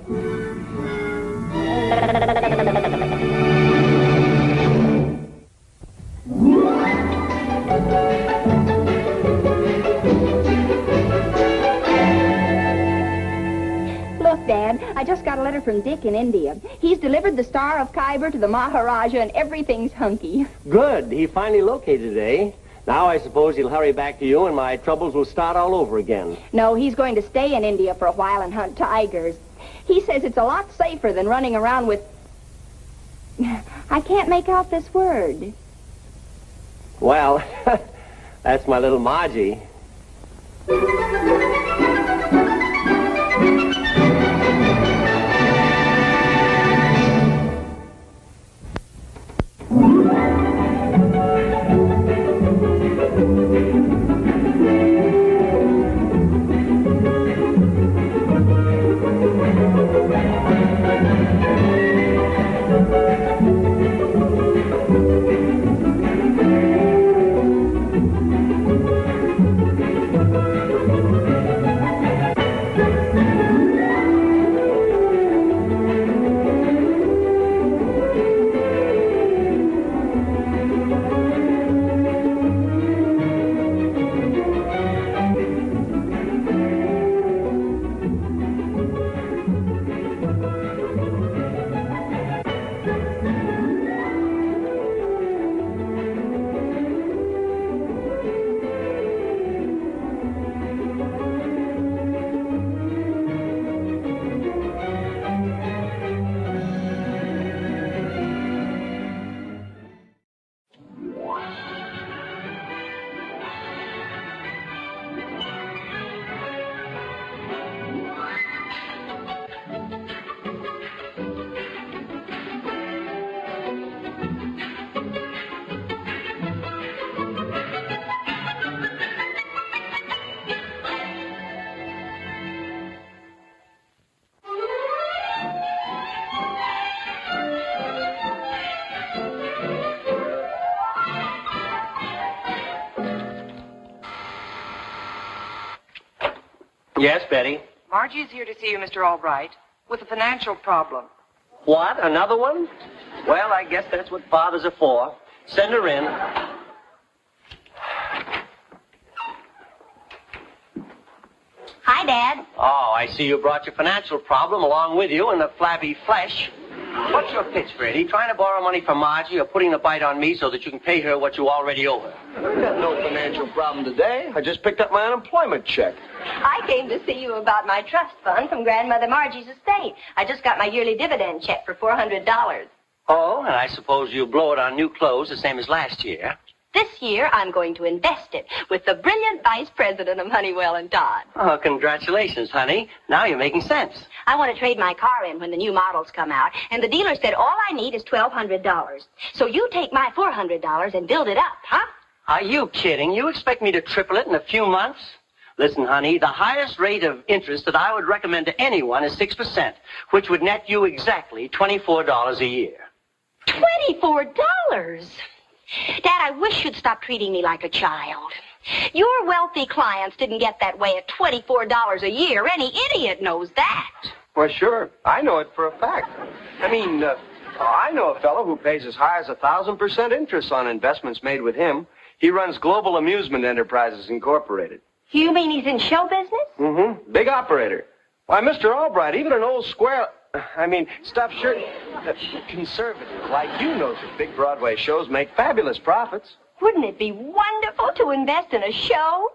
Look, Dad, I just got a letter from Dick in India. He's delivered the Star of Khyber to the Maharaja, and everything's hunky. Good. He finally located it, eh? Now I suppose he'll hurry back to you and my troubles will start all over again. No, he's going to stay in India for a while and hunt tigers. He says it's a lot safer than running around with... I can't make out this word. Well, that's my little Margie. Yes, Betty. Margie is here to see you, Mr. Albright, with a financial problem. What? Another one? Well, I guess that's what fathers are for. Send her in. Hi, Dad. Oh, I see you brought your financial problem along with you in the flabby flesh. What's your pitch, Freddie? Trying to borrow money from Margie or putting the bite on me so that you can pay her what you already owe her? I got no financial problem today. I just picked up my unemployment check. I came to see you about my trust fund from Grandmother Margie's estate. I just got my yearly dividend check for $400. Oh, and I suppose you'll blow it on new clothes the same as last year. This year, I'm going to invest it with the brilliant vice president of Honeywell and Todd. Oh, congratulations, honey. Now you're making sense. I want to trade my car in when the new models come out, and the dealer said all I need is $1,200. So you take my $400 and build it up, huh? Are you kidding? You expect me to triple it in a few months? Listen, honey, the highest rate of interest that I would recommend to anyone is 6%, which would net you exactly $24 a year. $24? Dad, I wish you'd stop treating me like a child. Your wealthy clients didn't get that way at $24 a year. Any idiot knows that. Well, sure. I know it for a fact. I mean, I know a fellow who pays as high as 1,000% interest on investments made with him. He runs Global Amusement Enterprises Incorporated. You mean he's in show business? Mm-hmm. Big operator. Why, Mr. Albright, even an old square... stuffed shirt... conservative like you knows that big Broadway shows make fabulous profits. Wouldn't it be wonderful to invest in a show?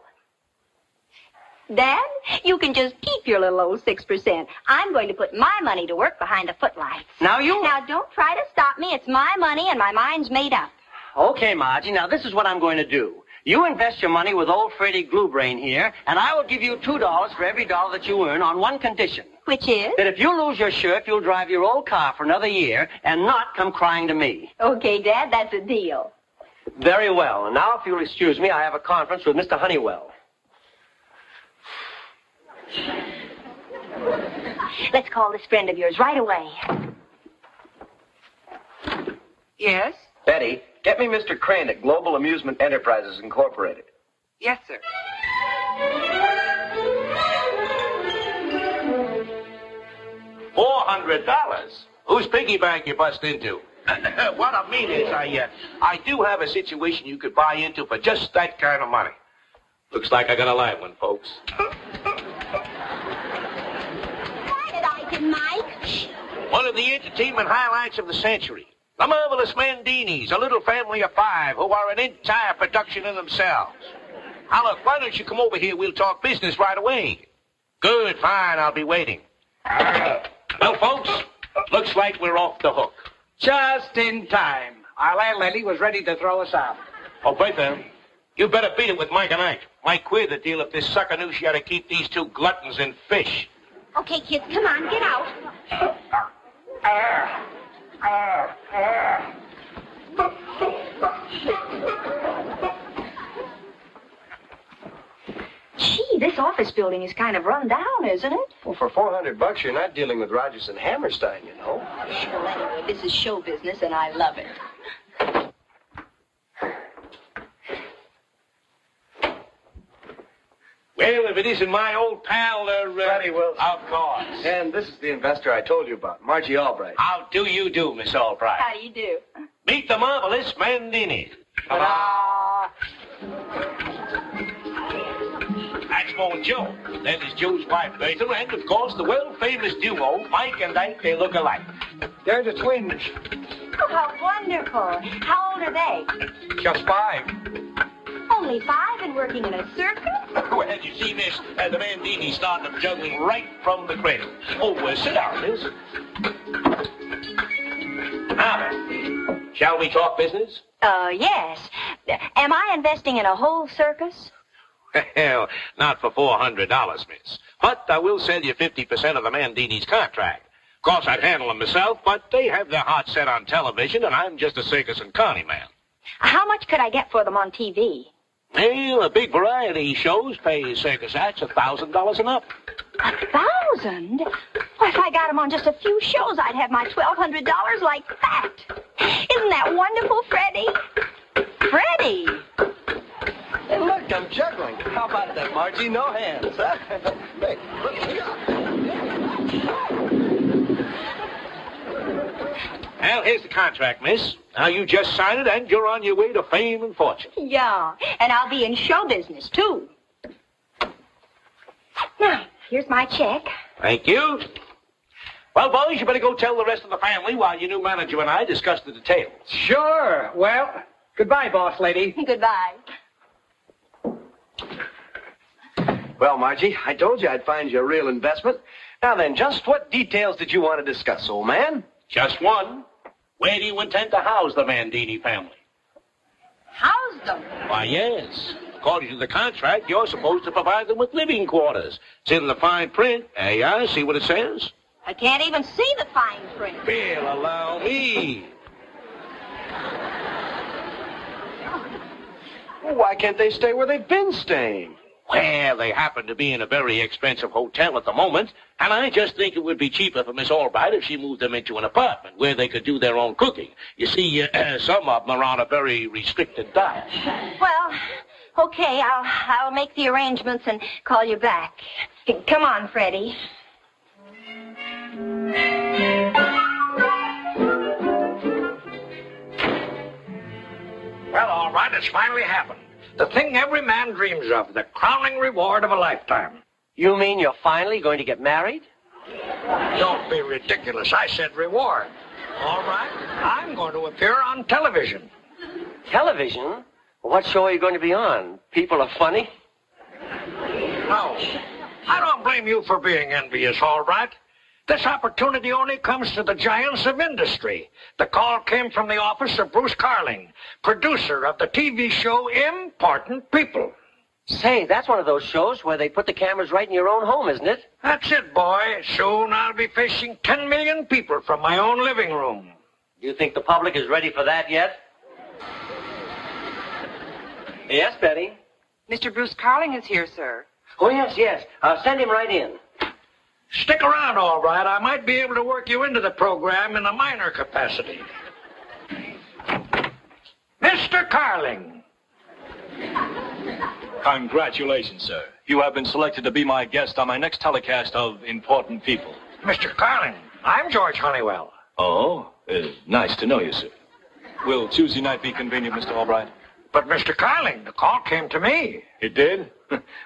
Dad, you can just keep your little old 6%. I'm going to put my money to work behind the footlights. Now, don't try to stop me. It's my money, and my mind's made up. Okay, Margie, now this is what I'm going to do. You invest your money with old Freddie Gluebrain here, and I will give you $2 for every dollar that you earn on one condition. Which is? That if you lose your shirt, you'll drive your old car for another year and not come crying to me. Okay, Dad, that's a deal. Very well. And now, if you'll excuse me, I have a conference with Mr. Honeywell. Let's call this friend of yours right away. Yes? Betty, get me Mr. Crane at Global Amusement Enterprises Incorporated. Yes, sir. $400? Whose piggy bank you bust into? What I mean is, I do have a situation you could buy into for just that kind of money. Looks like I got a live one, folks. Quiet, Ike and Mike. One of the entertainment highlights of the century. The Marvelous Mandinis, a little family of 5 who are an entire production in themselves. Now, look, why don't you come over here? We'll talk business right away. Good, fine, I'll be waiting. Well, folks, looks like we're off the hook. Just in time. Our landlady was ready to throw us out. Oh, wait then. You better beat it with Mike and Ike. Might queer the deal if this sucker knew she had to keep these two gluttons in fish. Okay, kids, come on, get out. Gee, this office building is kind of run down, isn't it? Well, for $400, you're not dealing with Rogers and Hammerstein, you know. Well, anyway, this is show business, and I love it. Well, if it isn't my old pal, Freddie Wilson. Of course. And this is the investor I told you about, Margie Albright. How do you do, Miss Albright? How do you do? Meet the Marvelous Mandini. Ta-da! That's more Joe. Then there's Joe's wife, Bethel, and, of course, the world-famous duo, Mike and Ike. They look alike. They're the twins. Oh, how wonderful. How old are they? Just 5. Only 5 and working in a circus? Well, you see, miss, the Mandini started them juggling right from the cradle. Oh, sit down, miss. Now then, shall we talk business? Yes. Am I investing in a whole circus? Well, not for $400, miss. But I will sell you 50% of the Mandini's contract. Of course, I'd handle them myself, but they have their heart set on television, and I'm just a circus and carny man. How much could I get for them on TV? Well, a big variety of shows pay circus acts $1,000 and up. 1,000? Well, if I got them on just a few shows, I'd have my $1,200 like that. Isn't that wonderful, Freddie? Freddie! Look, I'm juggling. How about that, Margie? No hands, huh? Hey, Well, here's the contract, miss. Now, you just sign it, and you're on your way to fame and fortune. Yeah, and I'll be in show business, too. Now, here's my check. Thank you. Well, boys, you better go tell the rest of the family while your new manager and I discuss the details. Sure. Well, goodbye, boss lady. Goodbye. well, Margie, I told you I'd find you a real investment. Now then, just what details did you want to discuss, old man? Just one. Where do you intend to house the Mandini family? House them? Why, yes. According to the contract, you're supposed to provide them with living quarters. It's in the fine print. There you are. See what it says? I can't even see the fine print. Well, allow me. Well, why can't they stay where they've been staying? Well, they happen to be in a very expensive hotel at the moment, and I just think it would be cheaper for Miss Albright if she moved them into an apartment where they could do their own cooking. You see, some of them are on a very restricted diet. Well, okay, I'll make the arrangements and call you back. Come on, Freddie. Well, all right, it's finally happened. The thing every man dreams of, the crowning reward of a lifetime. You mean you're finally going to get married? Don't be ridiculous. I said reward. All right, I'm going to appear on television. Television? What show are you going to be on? People are funny? No, I don't blame you for being envious, all right. This opportunity only comes to the giants of industry. The call came from the office of Bruce Carling, producer of the TV show Important People. Say, that's one of those shows where they put the cameras right in your own home, isn't it? That's it, boy. Soon I'll be facing 10 million people from my own living room. Do you think the public is ready for that yet? Yes, Betty? Mr. Bruce Carling is here, sir. Oh, yes. Send him right in. Stick around, all right. I might be able to work you into the program in a minor capacity. Mr. Carling. Congratulations, sir. You have been selected to be my guest on my next telecast of Important People. Mr. Carling, I'm George Honeywell. Oh, nice to know you, sir. Will Tuesday night be convenient, Mr. Albright? But, Mr. Carling, the call came to me. It did?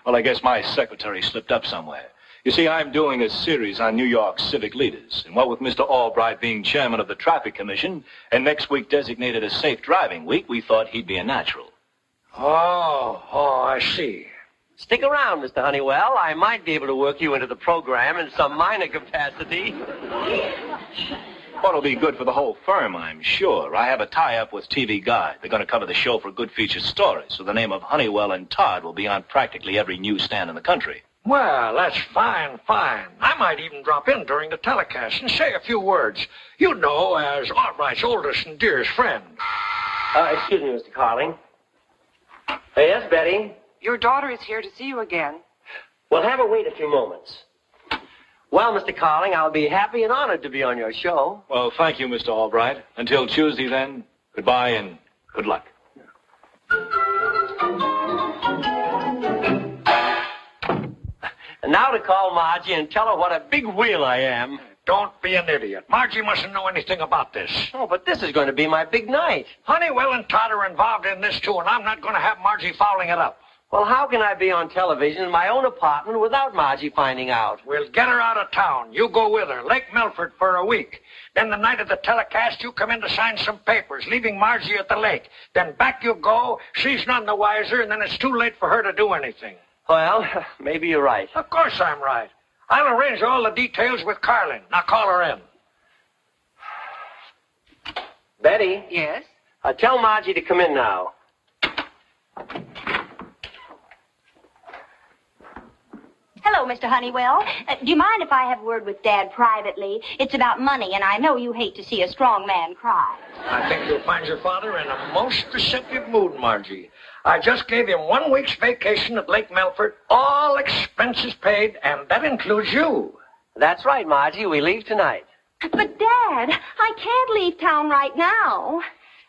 Well, I guess my secretary slipped up somewhere. You see, I'm doing a series on New York's civic leaders. And what with Mr. Albright being chairman of the Traffic Commission and next week designated as Safe Driving Week, we thought he'd be a natural. Oh, I see. Stick around, Mr. Honeywell. I might be able to work you into the program in some minor capacity. What'll be good for the whole firm, I'm sure. I have a tie-up with TV Guide. They're going to cover the show for good featured stories, so the name of Honeywell and Todd will be on practically every newsstand in the country. Well, that's fine. I might even drop in during the telecast and say a few words. You know, as Albright's oldest and dearest friend. Excuse me, Mr. Carling. Yes, Betty? Your daughter is here to see you again. Well, have her wait a few moments. Well, Mr. Carling, I'll be happy and honored to be on your show. Well, thank you, Mr. Albright. Until Tuesday, then, goodbye and good luck. And now to call Margie and tell her what a big wheel I am. Don't be an idiot. Margie mustn't know anything about this. Oh, but this is going to be my big night. Honeywell and Todd are involved in this, too, and I'm not going to have Margie fouling it up. Well, how can I be on television in my own apartment without Margie finding out? We'll get her out of town. You go with her. Lake Milford for a week. Then the night of the telecast, you come in to sign some papers, leaving Margie at the lake. Then back you go. She's none the wiser, and then it's too late for her to do anything. Well, maybe you're right. Of course I'm right. I'll arrange all the details with Carling. Now call her in. Betty? Yes? Tell Margie to come in now. Hello, Mr. Honeywell. Do you mind if I have a word with Dad privately? It's about money, and I know you hate to see a strong man cry. I think you'll find your father in a most receptive mood, Margie. I just gave him 1 week's vacation at Lake Milford, all expenses paid, and that includes you. That's right, Margie. We leave tonight. But, Dad, I can't leave town right now.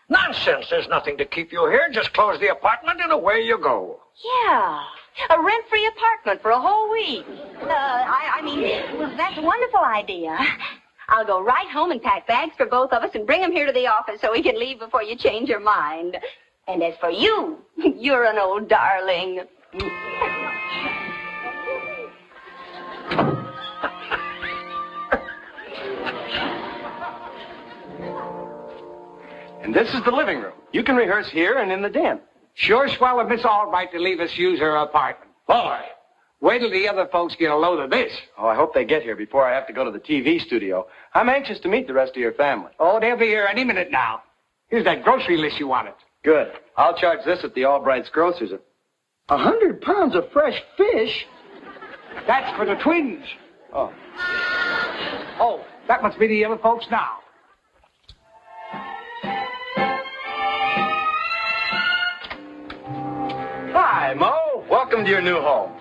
Nonsense. There's nothing to keep you here. Just close the apartment and away you go. Yeah. A rent-free apartment for a whole week. Well, that's a wonderful idea. I'll go right home and pack bags for both of us and bring them here to the office so we can leave before you change your mind. And as for you, you're an old darling. And this is the living room. You can rehearse here and in the den. Sure swell of Miss Albright to leave us use her apartment. Boy, wait till the other folks get a load of this. Oh, I hope they get here before I have to go to the TV studio. I'm anxious to meet the rest of your family. Oh, they'll be here any minute now. Here's that grocery list you wanted. Good. I'll charge this at the Albright's Grocers. 100 pounds of fresh fish? That's for the twins. Oh. Oh, that must be the other folks now. Hi, Mo. Welcome to your new home.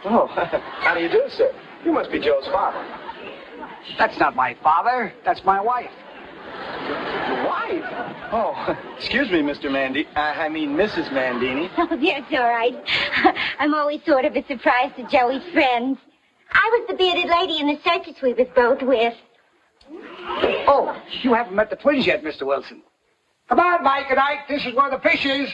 Oh, how do you do, sir? You must be Joe's father. That's not my father. That's my wife. Your wife? Oh, excuse me, Mr. Mrs. Mandini. Oh, that's all right. I'm always sort of a surprise to Joey's friends. I was the bearded lady in the circus we was both with. Oh, you haven't met the twins yet, Mr. Wilson. Come on, Mike and Ike. This is where the fish is.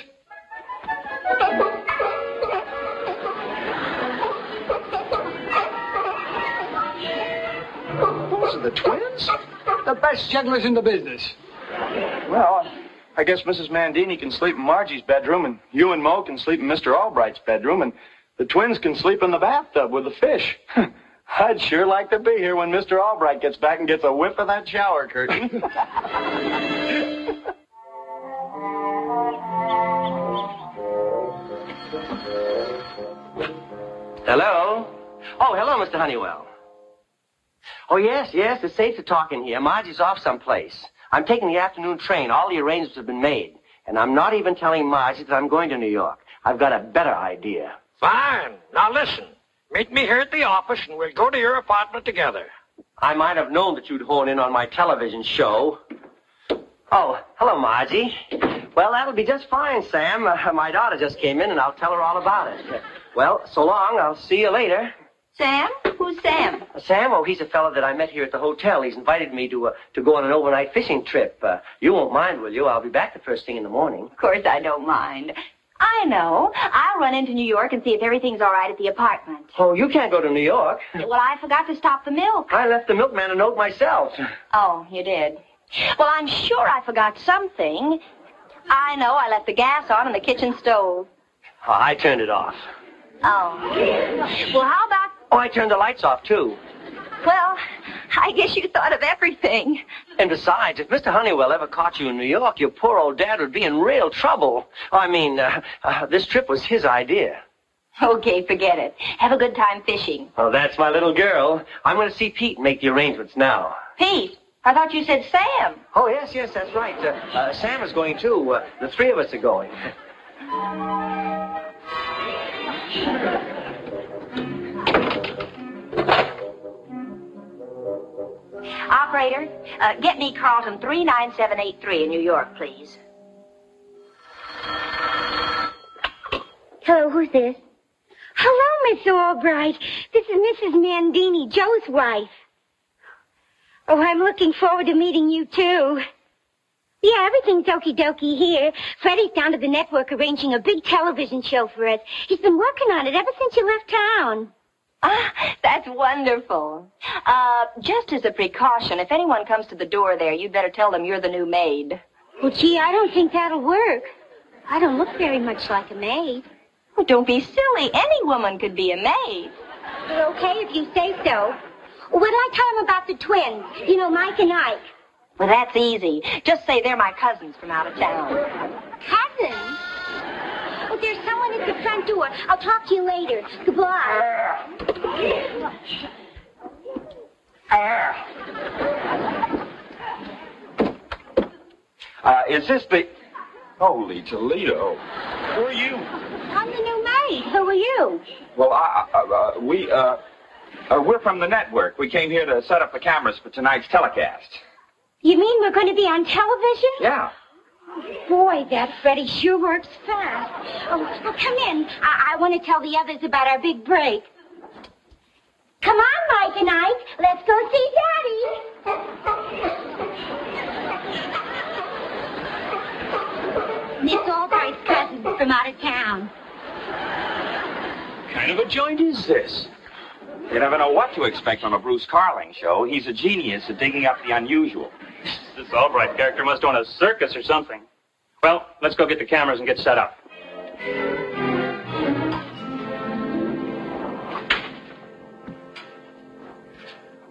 Those are the twins? The best jugglers in the business. Well, I guess Mrs. Mandini can sleep in Margie's bedroom, and you and Mo can sleep in Mr. Albright's bedroom, and the twins can sleep in the bathtub with the fish. I'd sure like to be here when Mr. Albright gets back and gets a whiff of that shower curtain. Hello? Oh, hello, Mr. Honeywell. Oh, yes, it's safe to talk in here. Margie's off someplace. I'm taking the afternoon train. All the arrangements have been made. And I'm not even telling Margie that I'm going to New York. I've got a better idea. Fine. Now listen. Meet me here at the office and we'll go to your apartment together. I might have known that you'd hone in on my television show. Oh, hello, Margie. Well, that'll be just fine, Sam. My daughter just came in, and I'll tell her all about it. Well, so long. I'll see you later. Sam? Who's Sam? Sam? Oh, he's a fellow that I met here at the hotel. He's invited me to go on an overnight fishing trip. You won't mind, will you? I'll be back the first thing in the morning. Of course I don't mind. I know. I'll run into New York and see if everything's all right at the apartment. Oh, you can't go to New York. Well, I forgot to stop the milk. I left the milkman a note myself. Oh, you did? Well, I'm sure I forgot something. I know. I left the gas on in the kitchen stove. Oh, I turned it off. Oh. Well, how about... Oh, I turned the lights off, too. Well, I guess you thought of everything. And besides, if Mr. Honeywell ever caught you in New York, your poor old dad would be in real trouble. I mean, this trip was his idea. Okay, forget it. Have a good time fishing. Oh, that's my little girl. I'm going to see Pete and make the arrangements now. Pete? I thought you said Sam. Oh, yes, that's right. Sam is going, too. The three of us are going. Operator, get me Carlton 39783 in New York, please. Hello, who's this? Hello, Miss Albright. This is Mrs. Mandini, Joe's wife. Oh, I'm looking forward to meeting you, too. Yeah, everything's okie-dokie here. Freddie's down to the network arranging a big television show for us. He's been working on it ever since you left town. Ah, that's wonderful. Just as a precaution, if anyone comes to the door there, you'd better tell them you're the new maid. Well, gee, I don't think that'll work. I don't look very much like a maid. Oh, don't be silly. Any woman could be a maid. Well, okay, if you say so. What did I tell him about the twins? You know, Mike and Ike. Well, that's easy. Just say they're my cousins from out of town. Cousins? Oh, there's someone at the front door. I'll talk to you later. Goodbye. Is this the... Holy Toledo. Who are you? I'm the new maid. Who are you? Well, we're from the network. We came here to set up the cameras for tonight's telecast. You mean we're going to be on television? Yeah. Boy, that Freddie sure works fast. Oh, come in. I want to tell the others about our big break. Come on, Mike and Ike. Let's go see Daddy. Miss Albright's cousin from out of town. What kind of a joint is this? You never know what to expect on a Bruce Carling show. He's a genius at digging up the unusual. This Albright character must own a circus or something. Well, let's go get the cameras and get set up.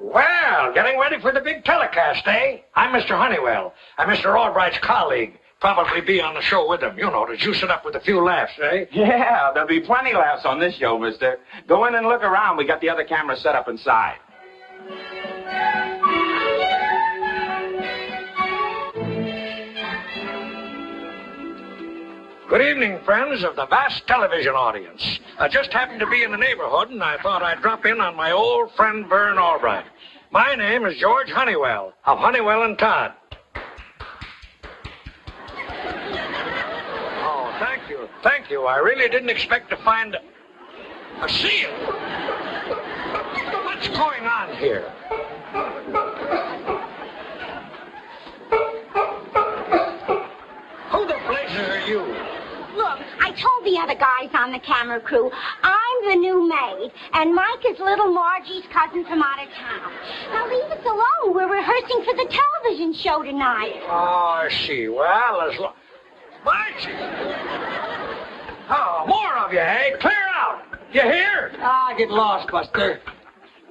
Well, getting ready for the big telecast, eh? I'm Mr. Honeywell. I'm Mr. Albright's colleague. Probably be on the show with him, you know, to juice it up with a few laughs, eh? Yeah, there'll be plenty laughs on this show, mister. Go in and look around. We got the other cameras set up inside. Good evening, friends of the vast television audience. I just happened to be in the neighborhood, and I thought I'd drop in on my old friend Vern Albright. My name is George Honeywell, of Honeywell and Todd. Oh, thank you. Thank you. I really didn't expect to find a seal. What's going on here? Who the blazes are you? Look, I told the other guys on the camera crew, I'm the new maid, and Mike is little Margie's cousin from out of town. Now leave us alone. We're rehearsing for the television show tonight. Oh, I see. Well, as long... Margie! Oh, more of you, eh? Clear out! You hear? Get lost, Buster.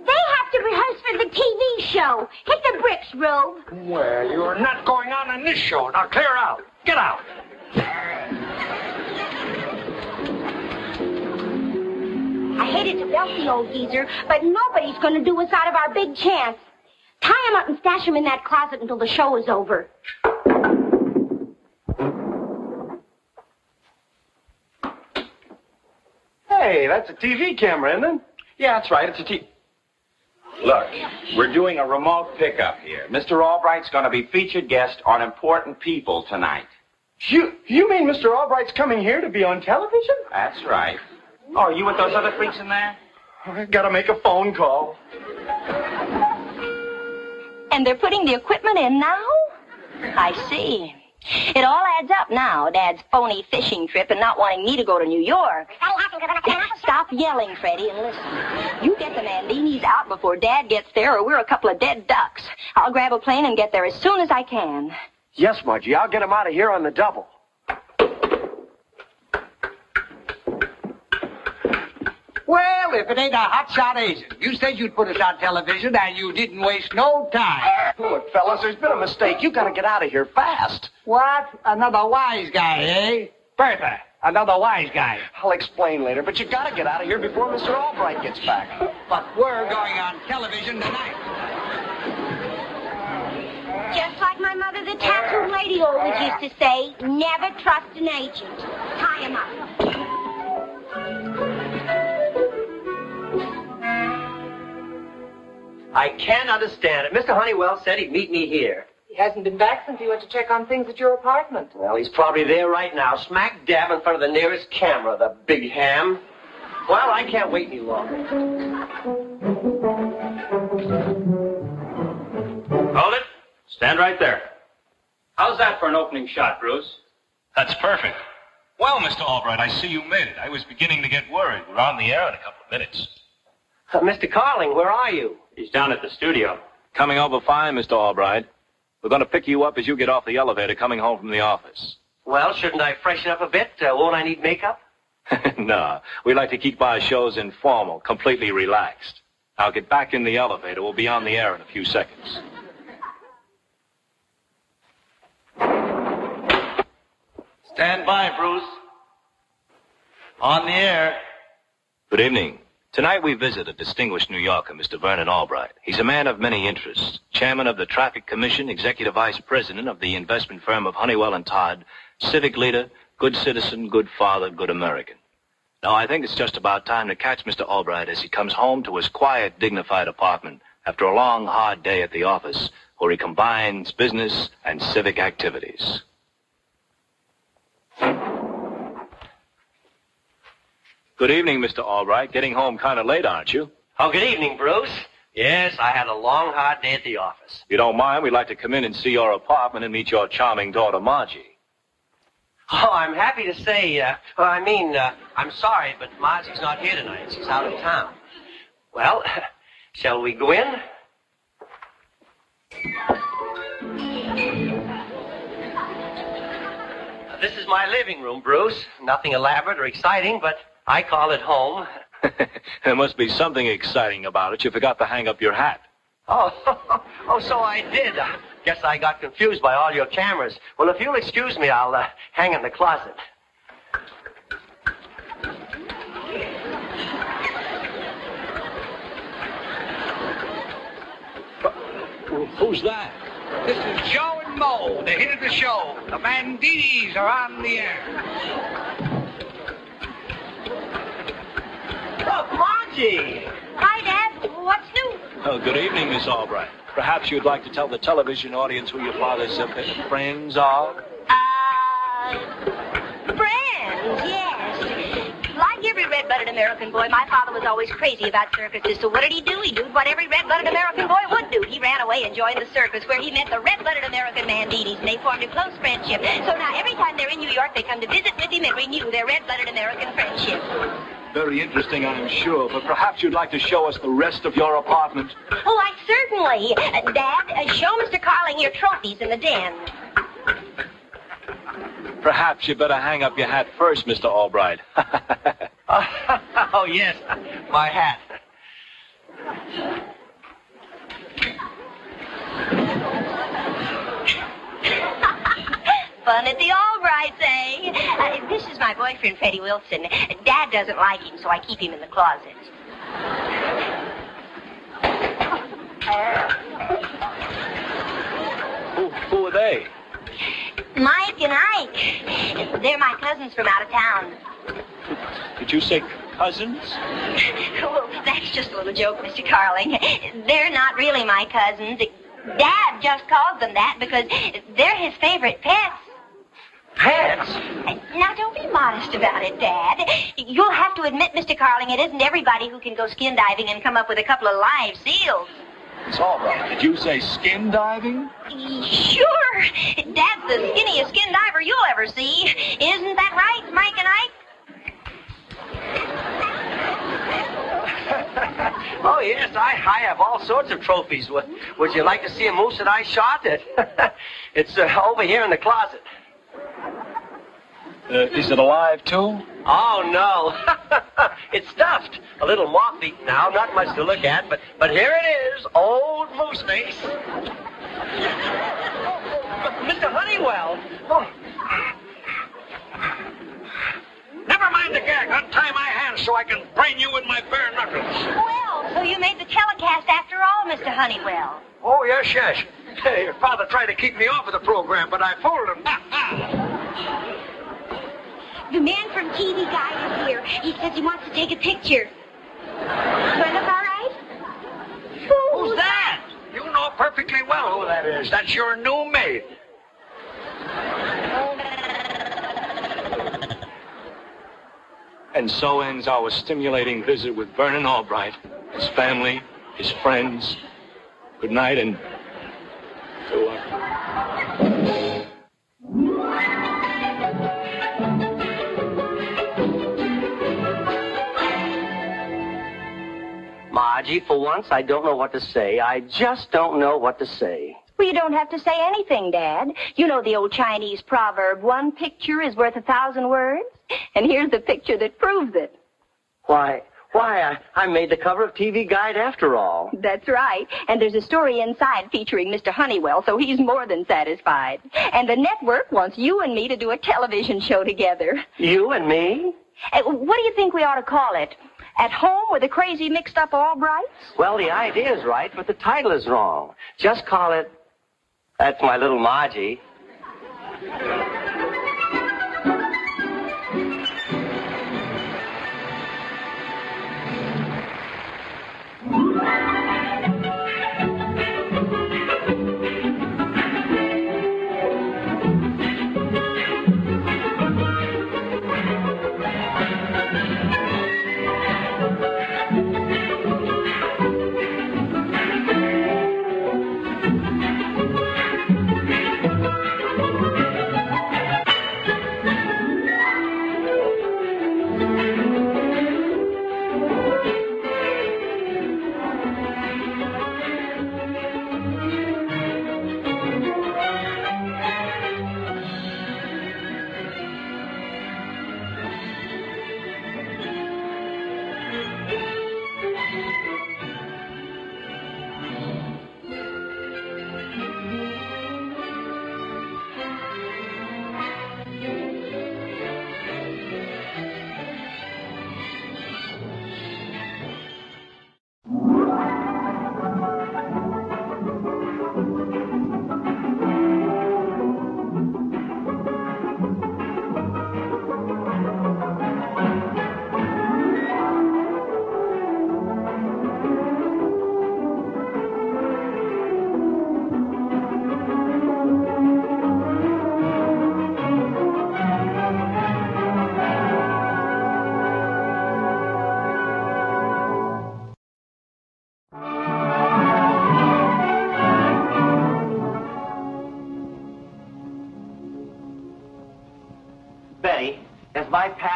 They have to rehearse for the TV show. Hit the bricks, Rube. Well, you're not going on in this show. Now clear out. Get out. I hated to belt the old geezer, but nobody's going to do us out of our big chance. Tie him up and stash him in that closet until the show is over. Hey, that's a TV camera, isn't it? Yeah, that's right. It's a TV. Look, we're doing a remote pickup here. Mr. Albright's going to be featured guest on Important People tonight. You mean Mr. Albright's coming here to be on television? That's right. Oh, are you with those other freaks in there? I gotta make a phone call. And they're putting the equipment in now? I see. It all adds up now, Dad's phony fishing trip and not wanting me to go to New York. Stop yelling, Freddie, and listen. You get the Mandinis out before Dad gets there, or we're a couple of dead ducks. I'll grab a plane and get there as soon as I can. Yes, Margie, I'll get him out of here on the double. Well, if it ain't a hotshot Asian. You said you'd put us on television, and you didn't waste no time. Look, fellas, there's been a mistake. You gotta get out of here fast. What? Another wise guy, eh? Bertha, another wise guy. I'll explain later, but you gotta get out of here before Mr. Albright gets back. But we're going on television tonight. Just like my mother, the tattoo lady, always used to say, never trust an agent. Tie him up. I can't understand it. Mr. Honeywell said he'd meet me here. He hasn't been back since he went to check on things at your apartment. Well, he's probably there right now, smack dab in front of the nearest camera, the big ham. Well, I can't wait any longer. Hold it. Stand right there. How's that for an opening shot, Bruce? That's perfect. Well, Mr. Albright, I see you made it. I was beginning to get worried. We're on the air in a couple of minutes. Mr. Carling, where are you? He's down at the studio. Coming over fine, Mr. Albright. We're going to pick you up as you get off the elevator coming home from the office. Well, shouldn't I freshen up a bit? Won't I need makeup? No, we like to keep our shows informal, completely relaxed. Now get back in the elevator. We'll be on the air in a few seconds. Stand by, Bruce. On the air. Good evening. Tonight we visit a distinguished New Yorker, Mr. Vernon Albright. He's a man of many interests. Chairman of the Traffic Commission, Executive Vice President of the investment firm of Honeywell and Todd, civic leader, good citizen, good father, good American. Now, I think it's just about time to catch Mr. Albright as he comes home to his quiet, dignified apartment after a long, hard day at the office, where he combines business and civic activities. Good evening, Mr. Albright. Getting home kind of late, aren't you? Oh, good evening, Bruce. Yes, I had a long, hard day at the office. If you don't mind, we'd like to come in and see your apartment and meet your charming daughter, Margie. Oh, I'm happy to say, I'm sorry, but Margie's not here tonight. She's out of town. Well, shall we go in? This is my living room, Bruce. Nothing elaborate or exciting, but I call it home. There must be something exciting about it. You forgot to hang up your hat. Oh, so I did. Guess I got confused by all your cameras. Well, if you'll excuse me, I'll hang in the closet. Who's that? This is Joe and Mo, the hit of the show. The Mandinis are on the air. Oh, Margie! Hi, Dad. What's new? Oh, good evening, Miss Albright. Perhaps you'd like to tell the television audience who your father's friends are? Friends, yes. Like every red-blooded American boy, my father was always crazy about circuses. So what did he do? He did what every red-blooded American boy would do. He ran away and joined the circus, where he met the red-blooded American Mandinis, and they formed a close friendship. So now every time they're in New York, they come to visit with him and renew their red-blooded American friendship. Very interesting, I'm sure, but perhaps you'd like to show us the rest of your apartment. Oh, I certainly. Dad, show Mr. Carling your trophies in the den. Perhaps you better hang up your hat first, Mr. Albright. Oh, yes, my hat. Fun at the Albrights, eh? This is my boyfriend, Freddie Wilson. Dad doesn't like him, so I keep him in the closet. Who are they? Mike and Ike. They're my cousins from out of town. Did you say cousins? Well, that's just a little joke, Mr. Carling. They're not really my cousins. Dad just calls them that because they're his favorite pets. Pets? Now, don't be modest about it, Dad. You'll have to admit, Mr. Carling, it isn't everybody who can go skin diving and come up with a couple of live seals. It's all right. Did you say skin diving? Sure. Dad's the skinniest skin diver you'll ever see. Isn't that right, Mike and Ike? Oh, yes, I have all sorts of trophies. Would you like to see a moose that I shot? It's over here in the closet. Is it alive, too? Oh, no. It's stuffed. A little moth-eaten now, not much to look at, but here it is, old moose face. Mr. Honeywell. Oh. Never mind the gag. Untie my hands so I can brain you with my bare knuckles. Well, so you made the telecast after all, Mr. Honeywell. Oh, yes. Hey, your father tried to keep me off of the program, but I fooled him. The man from TV Guide is here. He says he wants to take a picture. Do I look all right? Who's that? You know perfectly well who that is. That's your new maid. And so ends our stimulating visit with Vernon Albright, his family, his friends. Good night and good luck. Margie, for once, I don't know what to say. I just don't know what to say. Well, you don't have to say anything, Dad. You know the old Chinese proverb, one picture is worth 1,000 words? And here's the picture that proves it. Why, I made the cover of TV Guide after all. That's right. And there's a story inside featuring Mr. Honeywell, so he's more than satisfied. And the network wants you and me to do a television show together. You and me? What do you think we ought to call it? At Home with the Crazy Mixed Up Albrights? Well, the idea is right, but the title is wrong. Just call it, That's My Little Margie.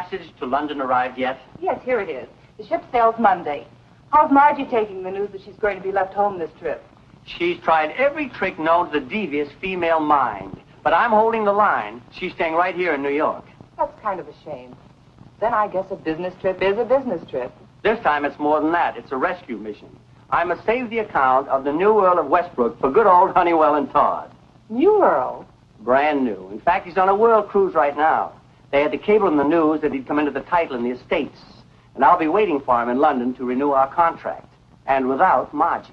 passage to London arrived yet? Yes, here it is. The ship sails Monday. How's Margie taking the news that she's going to be left home this trip? She's tried every trick known to the devious female mind. But I'm holding the line. She's staying right here in New York. That's kind of a shame. Then I guess a business trip is a business trip. This time it's more than that. It's a rescue mission. I must save the account of the new Earl of Westbrook for good old Honeywell and Todd. New Earl? Brand new. In fact, he's on a world cruise right now. They had to cable in the news that he'd come into the title in the estates. And I'll be waiting for him in London to renew our contract. And without Margie.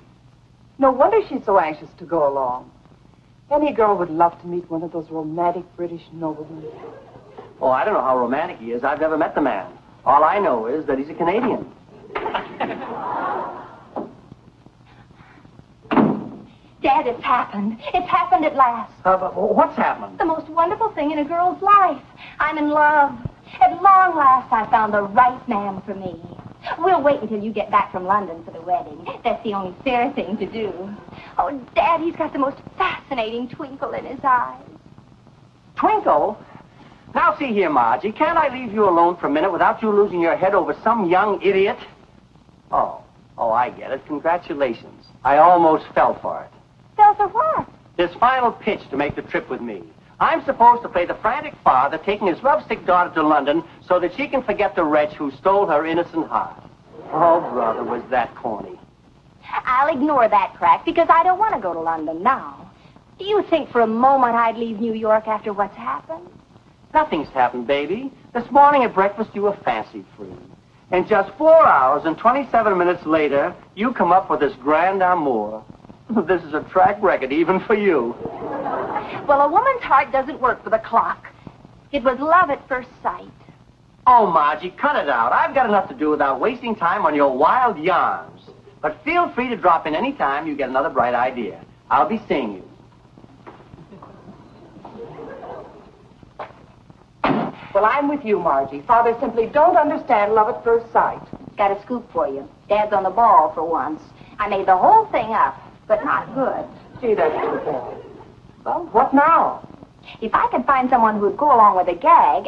No wonder she's so anxious to go along. Any girl would love to meet one of those romantic British noblemen. Oh, I don't know how romantic he is. I've never met the man. All I know is that he's a Canadian. Dad, it's happened. It's happened at last. What's happened? The most wonderful thing in a girl's life. I'm in love. At long last, I found the right man for me. We'll wait until you get back from London for the wedding. That's the only fair thing to do. Oh, Dad, he's got the most fascinating twinkle in his eyes. Twinkle? Now, see here, Margie. Can't I leave you alone for a minute without you losing your head over some young idiot? Oh, I get it. Congratulations. I almost fell for it. Fell for what? This final pitch to make the trip with me. I'm supposed to play the frantic father taking his lovesick daughter to London so that she can forget the wretch who stole her innocent heart. Oh, brother, was that corny. I'll ignore that crack because I don't want to go to London now. Do you think for a moment I'd leave New York after what's happened? Nothing's happened, baby. This morning at breakfast you were fancy-free. And just 4 hours and 27 minutes later, you come up with this grand amour. This is a track record even for you. Well, a woman's heart doesn't work with a clock. It was love at first sight. Oh, Margie, cut it out. I've got enough to do without wasting time on your wild yarns. But feel free to drop in any time you get another bright idea. I'll be seeing you. Well, I'm with you, Margie. Father simply don't understand love at first sight. Got a scoop for you. Dad's on the ball for once. I made the whole thing up, but not good. Gee, that's too bad. Well, what now? If I could find someone who'd go along with a gag,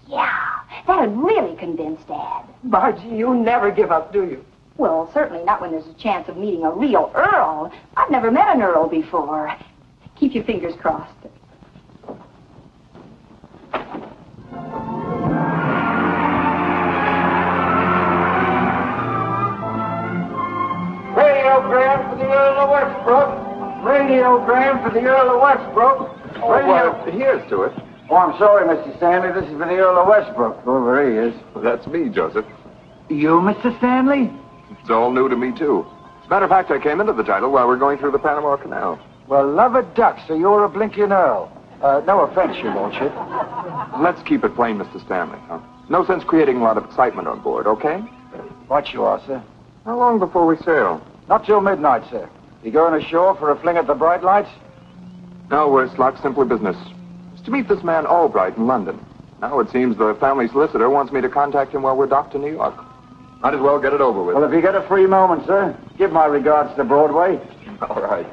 yeah, that'd really convince Dad. Margie, you never give up, do you? Well, certainly not when there's a chance of meeting a real Earl. I've never met an Earl before. Keep your fingers crossed. Radiogram for the Earl of Westbrook. Radiogram for the Earl of Westbrook. Well, here's to it. Oh, I'm sorry, Mr. Stanley. This is for the Earl of Westbrook, whoever he is. Well, that's me, Joseph. You, Mr. Stanley? It's all new to me, too. As a matter of fact, I came into the title while we're going through the Panama Canal. Well, love a duck, so you're a blinking Earl. No offense, your lordship. Let's keep it plain, Mr. Stanley. Huh? No sense creating a lot of excitement on board, okay? What you are, sir? How long before we sail? Not till midnight, sir. You going ashore for a fling at the bright lights? No, worse luck, simply business. It's to meet this man Albright in London. Now it seems the family solicitor wants me to contact him while we're docked in New York. Might as well get it over with. Well, if you get a free moment, sir, give my regards to Broadway. All right.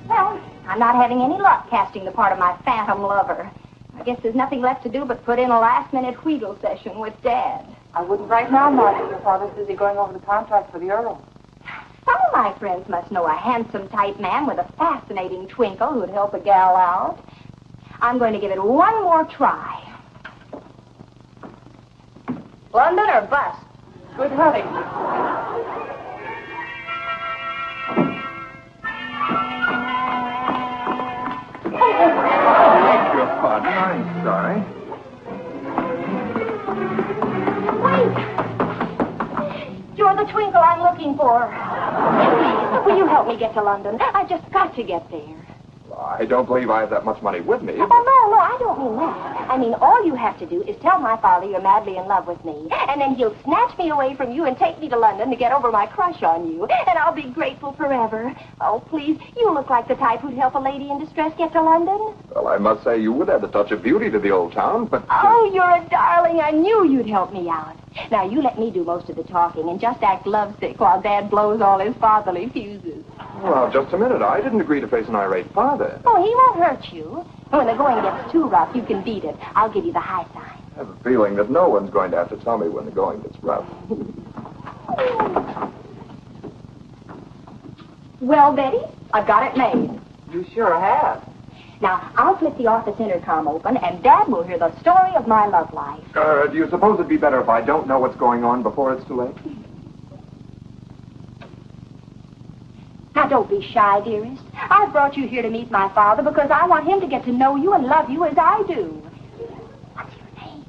Well, I'm not having any luck casting the part of my phantom lover. I guess there's nothing left to do but put in a last-minute wheedle session with Dad. I wouldn't right now, Margie. Your father's busy going over the contract for the Earl. Some of my friends must know a handsome type man with a fascinating twinkle who'd help a gal out. I'm going to give it one more try. London or bust? Good hunting. Beg your pardon. I'm sorry. Wait! You're the twinkle I'm looking for. Please, will you help me get to London? I've just got to get there. I don't believe I have that much money with me. Oh, no, I don't mean that. I mean, all you have to do is tell my father you're madly in love with me, and then he'll snatch me away from you and take me to London to get over my crush on you, and I'll be grateful forever. Oh, please, you look like the type who'd help a lady in distress get to London. Well, I must say you would add a touch of beauty to the old town, but... Oh, you're a darling. I knew you'd help me out. Now, you let me do most of the talking and just act lovesick while Dad blows all his fatherly fuses. Well, just a minute. I didn't agree to face an irate father. Oh, he won't hurt you. When the going gets too rough, you can beat it. I'll give you the high sign. I have a feeling that no one's going to have to tell me when the going gets rough. Well, Betty, I've got it made. You sure have. Now, I'll flip the office intercom open, and Dad will hear the story of my love life. Do you suppose it'd be better if I don't know what's going on before it's too late? Now, don't be shy, dearest. I've brought you here to meet my father because I want him to get to know you and love you as I do. What's your name?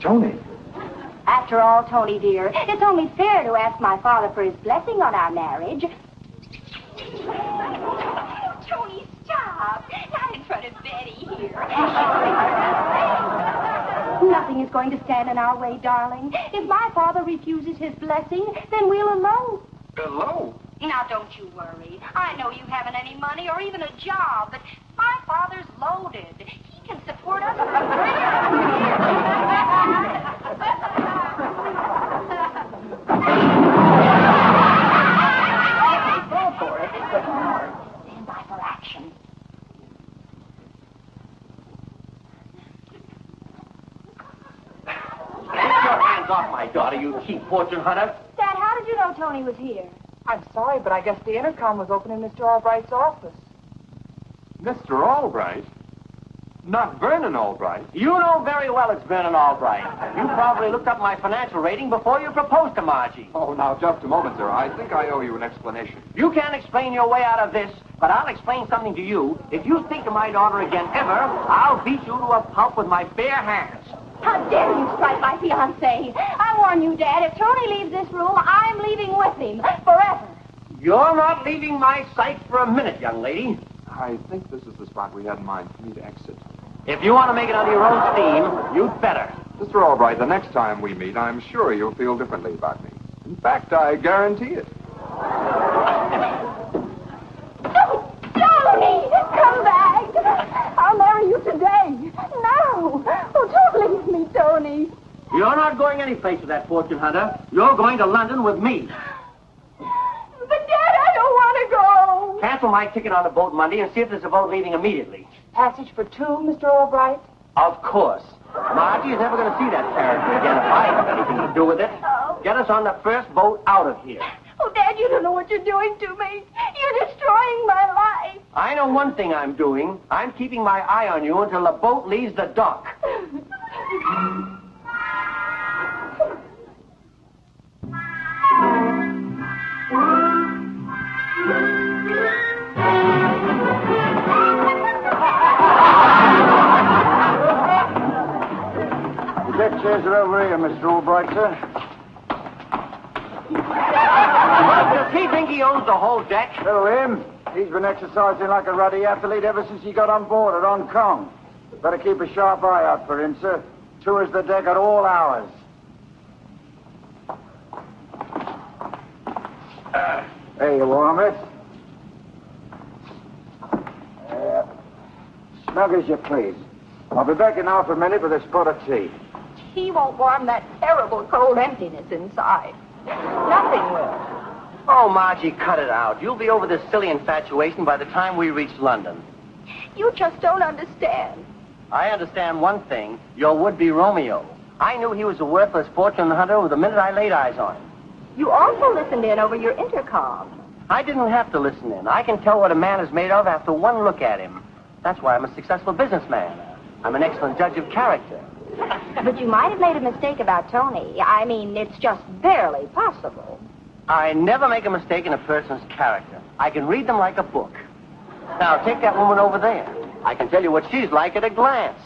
Tony. After all, Tony, dear, it's only fair to ask my father for his blessing on our marriage. Tony, stop. Not in front of Betty here. Nothing is going to stand in our way, darling. If my father refuses his blessing, then we'll elope. Elope? Now, don't you worry. I know you haven't any money or even a job, but my father's loaded. He can support us for 3 Go for it. Stand by for action. Get your hands off my daughter, you cheap fortune hunter. Dad, how did you know Tony was here? I'm sorry, but I guess the intercom was open in Mr. Albright's office. Mr. Albright? Not Vernon Albright. You know very well it's Vernon Albright. You probably looked up my financial rating before you proposed to Margie. Oh, now, just a moment, sir. I think I owe you an explanation. You can't explain your way out of this, but I'll explain something to you. If you speak to my daughter again ever, I'll beat you to a pulp with my bare hands. How dare you strike my fiancé? I warn you, Dad, if Tony leaves this room, I'm leaving with him forever. You're not leaving my sight for a minute, young lady. I think this is the spot we had in mind for me to exit. If you want to make it under your own steam, you'd better. Mr. Albright, the next time we meet, I'm sure you'll feel differently about me. In fact, I guarantee it. Tony, come back. I'll marry you today. No. Oh, don't leave me, Tony. You're not going any place with that fortune hunter. You're going to London with me. But, Dad, I don't want to go. Cancel my ticket on the boat Monday and see if there's a boat leaving immediately. Passage for 2, Mr. Albright? Of course. Margie is never going to see that character again if I have anything to do with it. Get us on the first boat out of here. Oh, Dad, you don't know what you're doing to me. You're destroying my life. I know one thing I'm doing. I'm keeping my eye on you until the boat leaves the dock. The deck chairs are over here, Mr. Albright, sir. Does he think he owns the whole deck? Who, him? He's been exercising like a ruddy athlete ever since he got on board at Hong Kong. Better keep a sharp eye out for him, sir. Tours the deck at all hours. There you are, miss. Snug as you please. I'll be back in half a minute with a spot of tea. He won't warm that terrible cold emptiness inside. Nothing will. Oh, Margie, cut it out. You'll be over this silly infatuation by the time we reach London. You just don't understand. I understand one thing. Your would-be Romeo. I knew he was a worthless fortune hunter the minute I laid eyes on him. You also listened in over your intercom. I didn't have to listen in. I can tell what a man is made of after one look at him. That's why I'm a successful businessman. I'm an excellent judge of character. But you might have made a mistake about Tony. I mean, it's just barely possible. I never make a mistake in a person's character. I can read them like a book. Now, take that woman over there. I can tell you what she's like at a glance.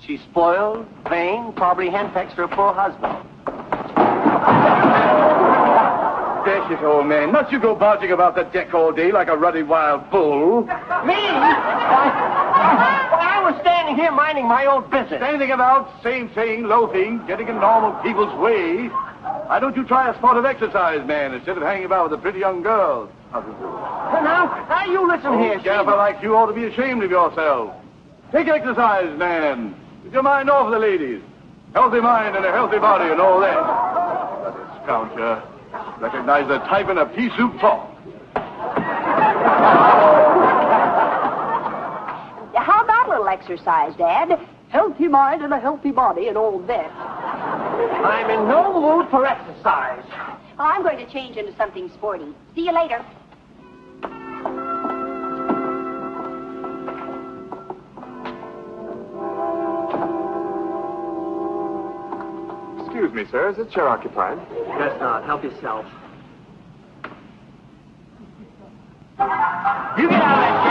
She's spoiled, vain, probably henpecked her poor husband. Dash it, old man. Not you go barging about the deck all day like a ruddy wild bull. Me? I was standing here minding my own business. Standing about, same thing, loafing, getting in normal people's way. Why don't you try a sport of exercise, man, instead of hanging about with the pretty young girls? Now you listen here. A gaffer like you ought to be ashamed of yourself. Take exercise, man. Get your mind off the ladies. Healthy mind and a healthy body and all that. That's a scrounger. Recognize the type in a pea soup talk. How about a little exercise, Dad? Healthy mind and a healthy body and all that. I'm in no mood for exercise. Well, I'm going to change into something sporty. See you later. Excuse me, sir. Is this chair occupied? Guess not. Help yourself. You get out of that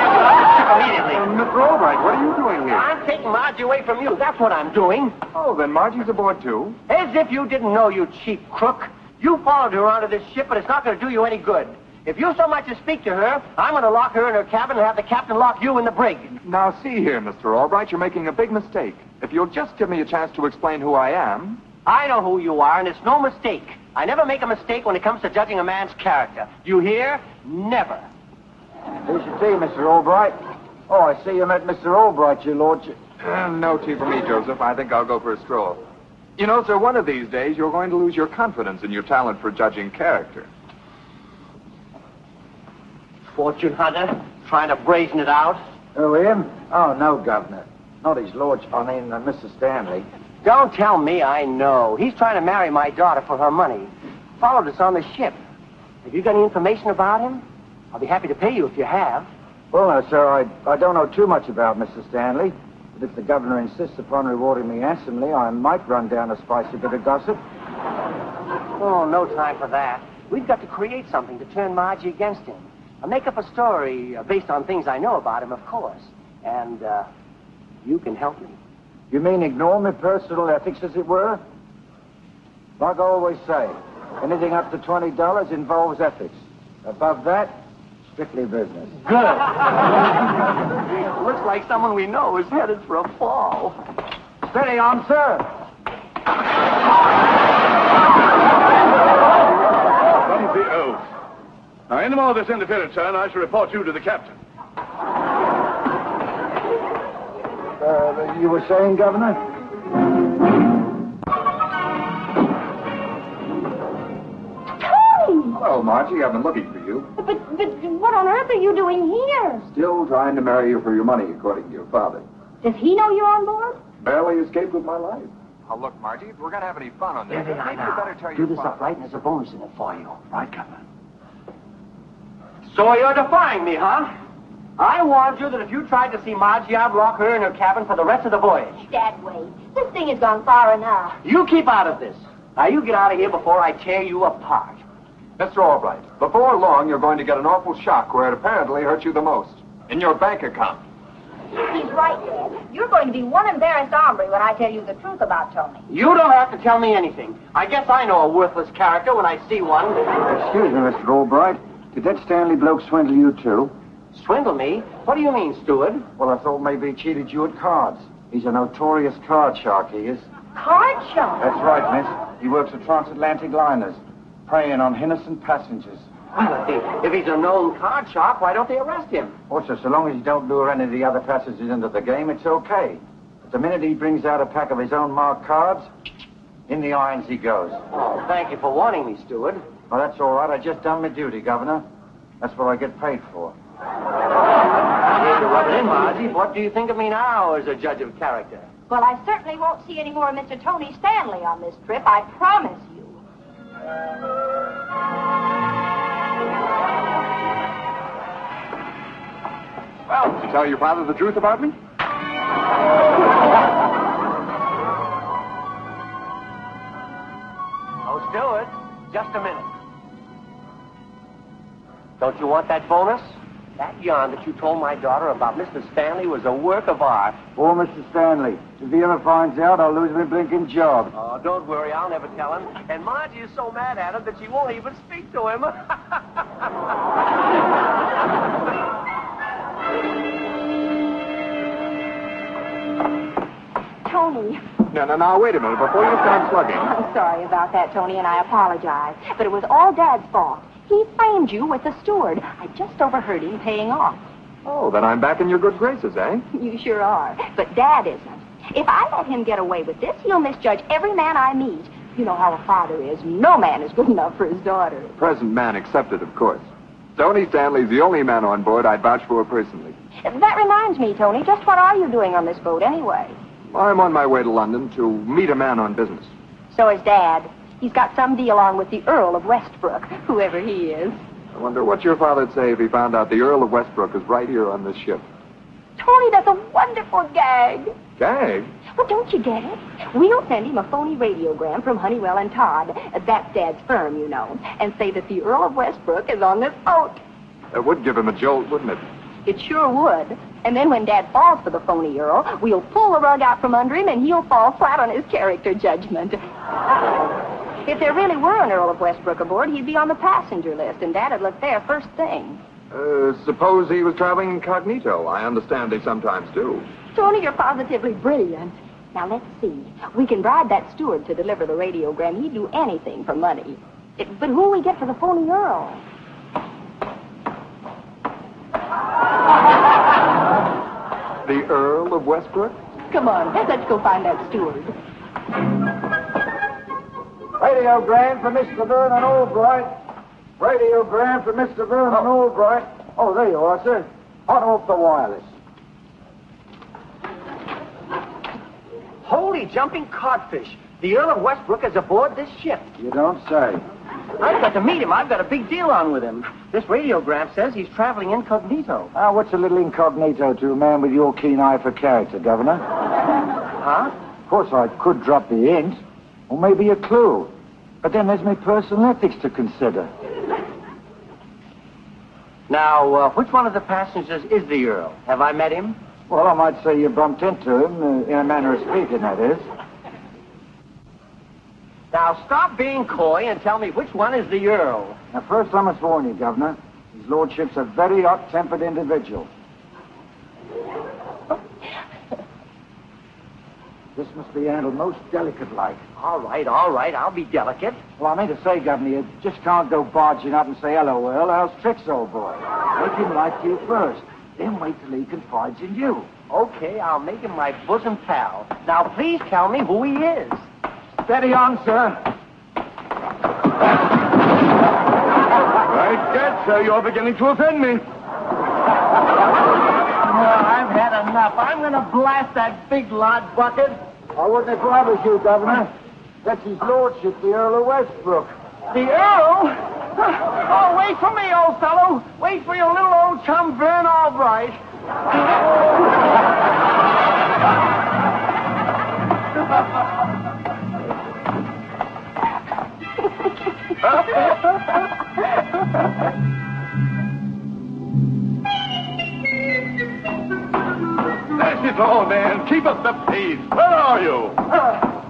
chair immediately. Mr. Albright, what are you doing here? I'm taking Margie away from you. That's what I'm doing. Oh, then Margie's aboard, too. As if you didn't know, you cheap crook. You followed her onto this ship, but it's not going to do you any good. If you so much as speak to her, I'm going to lock her in her cabin and have the captain lock you in the brig. Now, see here, Mr. Albright, you're making a big mistake. If you'll just give me a chance to explain who I am... I know who you are, and it's no mistake. I never make a mistake when it comes to judging a man's character. You hear? Never. Here's your tea, Mr. Albright. Oh, I see you met Mr. Albright, your lordship. No tea for me, Joseph. I think I'll go for a stroll. You know, sir, one of these days you're going to lose your confidence in your talent for judging character. Fortune hunter, trying to brazen it out. Oh, him? Oh, no, Governor. Not his lordship. I mean, Mr. Stanley. Don't tell me I know. He's trying to marry my daughter for her money. Followed us on the ship. Have you got any information about him? I'll be happy to pay you if you have. Well, no, sir, I don't know too much about Mr. Stanley. But if the governor insists upon rewarding me handsomely, I might run down a spicy bit of gossip. Oh, no time for that. We've got to create something to turn Margie against him. I'll make up a story based on things I know about him, of course. And, you can help me. You mean ignore my personal ethics, as it were? Like I always say, anything up to $20 involves ethics. Above that, strictly business. Good. Looks like someone we know is headed for a fall. Steady on, sir. Oh. Now, any more of this interference, sir, and I shall report you to the captain. You were saying, Governor? Tony! Hello, Margie. I've been looking for you. But what on earth are you doing here? Still trying to marry you for your money, according to your father. Does he know you're on board? Barely escaped with my life. Oh, look, Margie, if we're going to have any fun on this, maybe you better tell Do your this father. up right, and there's a bonus in it for you. Right, Governor. So you're defying me, huh? I warned you that if you tried to see Margie, I'd lock her in her cabin for the rest of the voyage. Dad, wait. This thing has gone far enough. You keep out of this. Now, you get out of here before I tear you apart. Mr. Albright, before long, you're going to get an awful shock where it apparently hurt you the most. In your bank account. He's right, Dad. You're going to be one embarrassed hombre when I tell you the truth about Tony. You don't have to tell me anything. I guess I know a worthless character when I see one. Excuse me, Mr. Albright. Did that Stanley bloke swindle you, too? Swindle me? What do you mean, steward? Well, I thought maybe he cheated you at cards. He's a notorious card shark, he is. Card shark? That's right, miss. He works for transatlantic liners, preying on innocent passengers. Well, if he's a known card shark, why don't they arrest him? Also, so long as he don't lure any of the other passengers into the game, it's okay. But the minute he brings out a pack of his own marked cards, in the irons he goes. Oh, thank you for warning me, steward. Well, that's all right. I just done my duty, Governor. That's what I get paid for. I hate to rub it in, Margie. What do you think of me now as a judge of character? Well, I certainly won't see any more of Mr. Tony Stanley on this trip, I promise you. Well, did you tell your father the truth about me? Oh, steward, just a minute. Don't you want that bonus? That yarn that you told my daughter about Mr. Stanley was a work of art. Poor Mr. Stanley. If he ever finds out, I'll lose my blinking job. Oh, don't worry. I'll never tell him. And Margie is so mad at him that she won't even speak to him. Tony. No, wait a minute. Before you start slugging. I'm sorry about that, Tony, and I apologize. But it was all Dad's fault. He framed you with the steward. I just overheard him paying off. Oh, then I'm back in your good graces, eh? You sure are. But Dad isn't. If I let him get away with this, he'll misjudge every man I meet. You know how a father is. No man is good enough for his daughter. Present man accepted, of course. Tony Stanley's the only man on board I'd vouch for personally. That reminds me, Tony, just what are you doing on this boat anyway? I'm on my way to London to meet a man on business. So is Dad. He's got some deal on with the Earl of Westbrook, whoever he is. I wonder what your father'd say if he found out the Earl of Westbrook is right here on this ship. Tony, that's a wonderful gag. Gag? Well, don't you get it? We'll send him a phony radiogram from Honeywell and Todd. That's Dad's firm, you know. And say that the Earl of Westbrook is on this boat. That would give him a jolt, wouldn't it? It sure would. And then when Dad falls for the phony Earl, we'll pull the rug out from under him and he'll fall flat on his character judgment. If there really were an Earl of Westbrook aboard, he'd be on the passenger list, and Dad'd look there first thing. Suppose he was traveling incognito. I understand they sometimes do. Tony, you're positively brilliant. Now, let's see. We can bribe that steward to deliver the radiogram. He'd do anything for money. But who'll we get for the phony Earl? The Earl of Westbrook? Come on, let's go find that steward. Radiogram for Mr. Vernon Albright. Radiogram for Mr. Vernon Albright. Oh, there you are, sir. On off the wireless. Holy jumping codfish. The Earl of Westbrook is aboard this ship. You don't say. I've got to meet him. I've got a big deal on with him. This radiogram says he's traveling incognito. Now, what's a little incognito to a man with your keen eye for character, Governor? Huh? Of course, I could drop the hint, or maybe a clue. But then there's my personal ethics to consider. Now, which one of the passengers is the Earl? Have I met him? Well, I might say you bumped into him, in a manner of speaking, that is. Now, stop being coy and tell me which one is the Earl. Now, first I must warn you, Governor. His lordship's a very hot-tempered individual. This must be handled most delicate-like. All right, I'll be delicate. Well, I mean to say, Governor, you just can't go barging up and say, hello, Earl, how's tricks, old boy? Make him like you first. Then wait till he confides in you. Okay, I'll make him my bosom pal. Now, please tell me who he is. Steady on, sir. I guess you're beginning to offend me. I've had enough. I'm going to blast that big lard bucket. I wouldn't if I was you, Governor. That's his lordship, the Earl of Westbrook. The Earl? Oh, wait for me, old fellow. Wait for your little old chum, Vern Albright. That's it all, man. Keep up the pace. Where are you?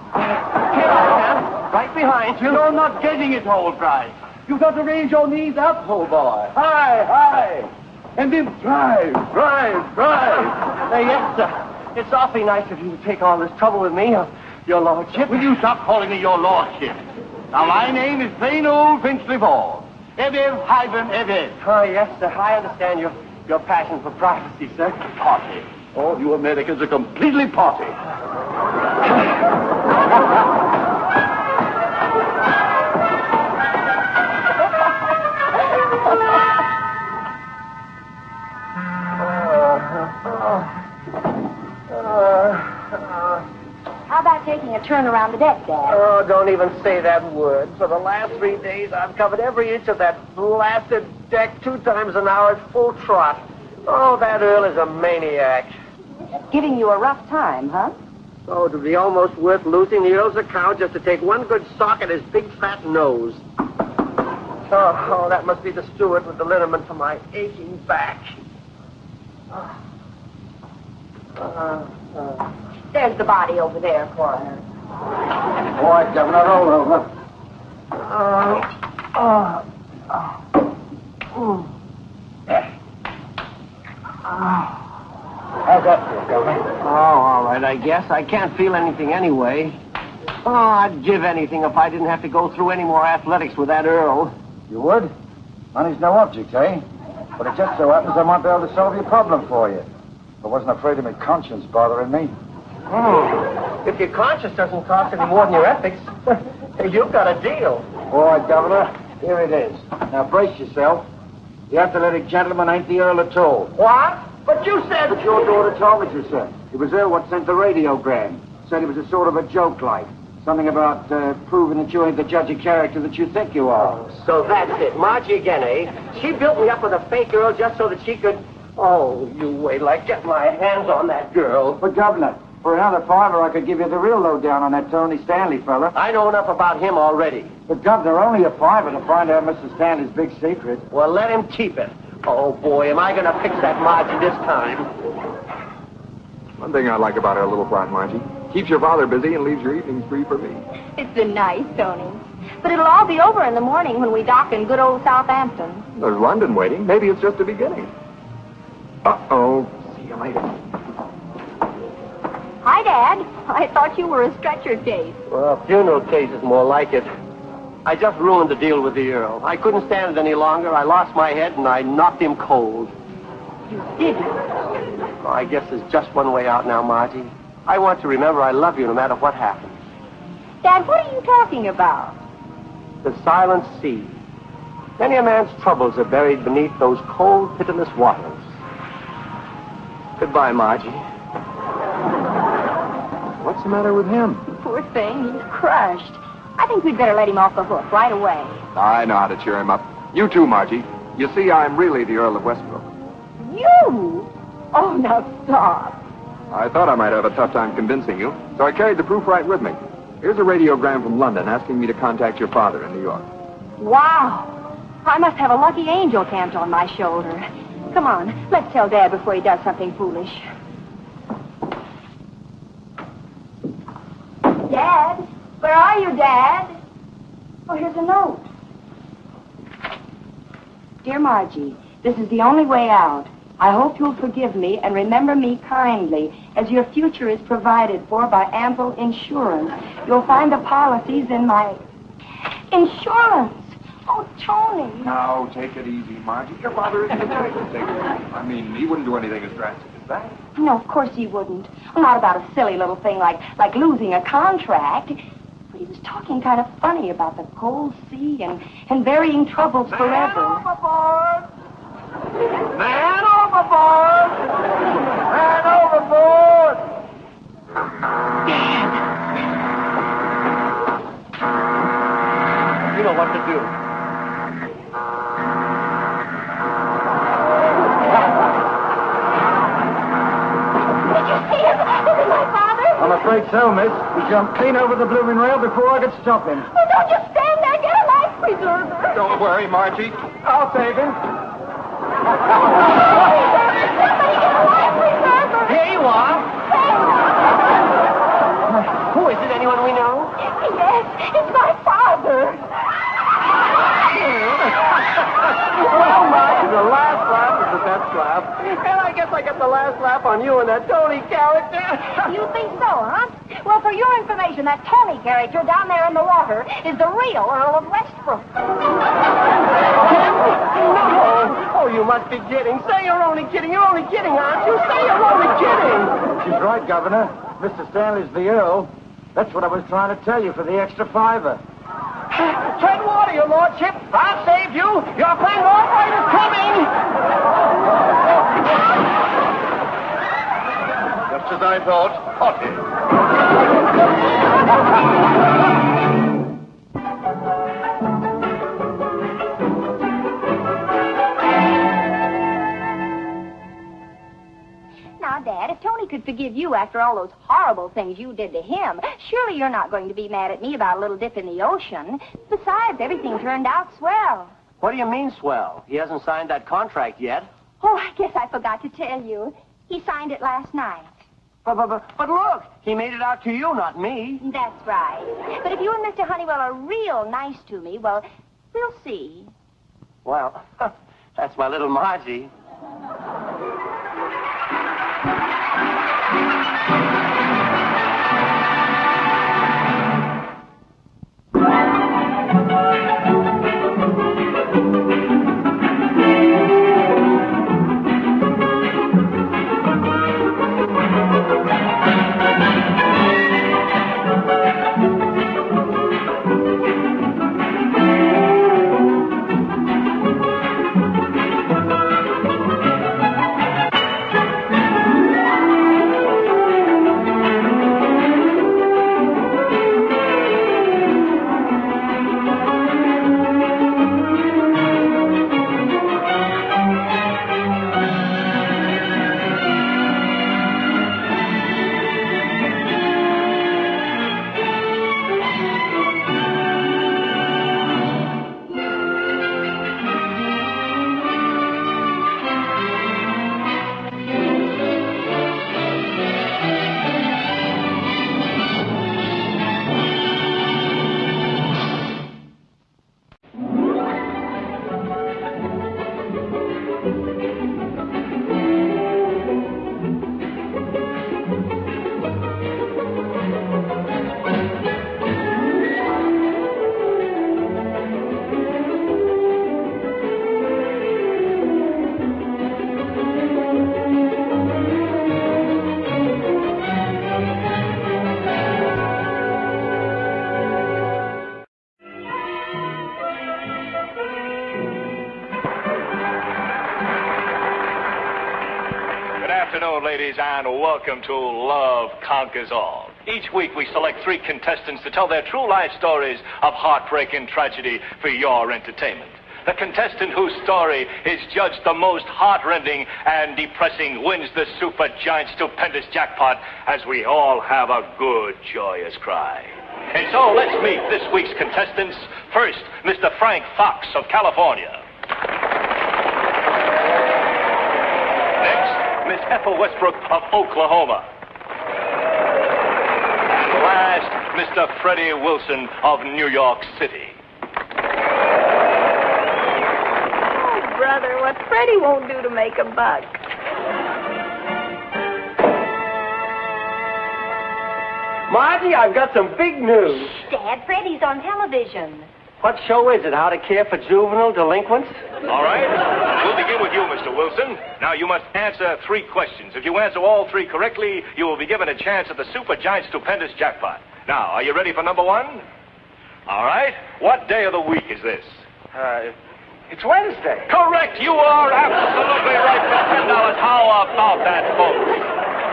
Here I am, right behind you. You're not getting it, Albright. You've got to raise your knees up, old boy. High. And then drive. Yes, sir. It's awfully nice of you to take all this trouble with me, your lordship. Will you stop calling me your lordship? Now, my name is plain old Finchley Ball. Eviv Hyven Eviv. Oh, yes, sir. I understand your passion for privacy, sir. Potty. All you Americans are completely potty. How about taking a turn around the deck, Dad? Oh, don't even say that word. For the last 3 days, I've covered every inch of that blasted deck 2 times an hour at full trot. Oh, that Earl is a maniac. Giving you a rough time, huh? Oh, it would be almost worth losing the Earl's account just to take one good sock at his big fat nose. Oh, that must be the steward with the liniment for my aching back. There's the body over there, Coroner. All right, Governor, roll over. How's that feel, Governor? Oh, all right, I guess. I can't feel anything anyway. Oh, I'd give anything if I didn't have to go through any more athletics with that Earl. You would? Money's no object, eh? But it just so happens I might be able to solve your problem for you. I wasn't afraid of my conscience bothering me. If your conscience doesn't cost any more than your ethics, you've got a deal. All right, Governor. Here it is. Now brace yourself. The athletic gentleman ain't the Earl at all. What? But you said... But your daughter told me to, sir. It was her what sent the radiogram. Said it was a sort of a joke like. Something about proving that you ain't the judge of character that you think you are. Oh, so that's it. Margie again, eh? She built me up with a fake girl just so that she could... Oh, you wait till I get my hands on that girl. But, Governor, for another $5 I could give you the real lowdown on that Tony Stanley fella. I know enough about him already. But, Governor, only a $5 to find out Mr. Stanley's big secret. Well, let him keep it. Oh, boy, am I going to fix that Margie this time. One thing I like about our little plot, Margie. Keeps your father busy and leaves your evenings free for me. It's been nice, Tony. But it'll all be over in the morning when we dock in good old Southampton. There's London waiting. Maybe it's just the beginning. Uh-oh. See you later. Hi, Dad. I thought you were a stretcher case. Well, funeral case is more like it. I just ruined the deal with the Earl. I couldn't stand it any longer. I lost my head and I knocked him cold. You didn't? Oh, I guess there's just one way out now, Margie. I want to remember I love you no matter what happens. Dad, what are you talking about? The silent sea. Many a man's troubles are buried beneath those cold, pitiless waters. Goodbye, Margie. What's the matter with him? Poor thing, he's crushed. I think we'd better let him off the hook right away. I know how to cheer him up. You too, Margie. You see, I'm really the Earl of Westbrook. You? Oh, now stop. I thought I might have a tough time convincing you, so I carried the proof right with me. Here's a radiogram from London asking me to contact your father in New York. Wow. I must have a lucky angel camped on my shoulder. Come on, let's tell Dad before he does something foolish. Dad? Where are you, Dad? Oh, here's a note. Dear Margie, this is the only way out. I hope you'll forgive me and remember me kindly, as your future is provided for by ample insurance. You'll find the policies in my... Insurance! Oh, Tony. Now, take it easy, Margie. Your father isn't a detective. Take it easy. I mean, he wouldn't do anything as drastic as that. No, of course he wouldn't. Well, not about a silly little thing like losing a contract. But he was talking kind of funny about the cold sea and burying troubles forever. Overboard! Man overboard! Man overboard! You know what to do. Did you see him? Was it my father? I'm afraid so, miss. He jumped clean over the blooming rail before I could stop him. Oh, don't just stand there. Get a life preserver. Don't worry, Margie. I'll save him. Here you are. Who is it? Anyone we know? Yes, it's my father. Oh, Margie, the last laugh is the best laugh. And I guess I get the last laugh on you and that Tony character. You think so, huh? Well, for your information, that Tony character down there in the water is the real Earl of Westbrook. No! Oh, you must be kidding. Say you're only kidding. You're only kidding, aren't you? Say you're only kidding. She's right, Governor. Mr. Stanley's the Earl. That's what I was trying to tell you for the extra $5. Tread water, your lordship. I'll save you. Your friend Albright is coming. Just as I thought. Now, Dad, if Tony could forgive you after all those horrible things you did to him, surely you're not going to be mad at me about a little dip in the ocean. Besides, everything turned out swell. What do you mean, swell? He hasn't signed that contract yet. Oh, I guess I forgot to tell you. He signed it last night. But look, he made it out to you, not me. That's right. But if you and Mr. Honeywell are real nice to me, well, we'll see. Well, that's my little Margie. afternoon, ladies, and welcome to Love Conquers All. Each week we select 3 contestants to tell their true life stories of heartbreak and tragedy for your entertainment. The contestant whose story is judged the most heartrending and depressing wins the super giant stupendous jackpot as we all have a good, joyous cry. And so let's meet this week's contestants. First, Mr. Frank Fox of California. Next, Miss Ethel Westbrook of Oklahoma. And last, Mr. Freddie Wilson of New York City. Brother, what Freddie won't do to make a buck. Margie, I've got some big news. Dad, Freddie's on television. What show is it? How to care for juvenile delinquents? All right. We'll begin with you, Mr. Wilson. Now, you must answer 3 questions. If you answer all 3 correctly, you will be given a chance at the super giant stupendous jackpot. Now, are you ready for number 1? All right. What day of the week is this? It's Wednesday. Correct. You are absolutely right for $10. How about that, folks?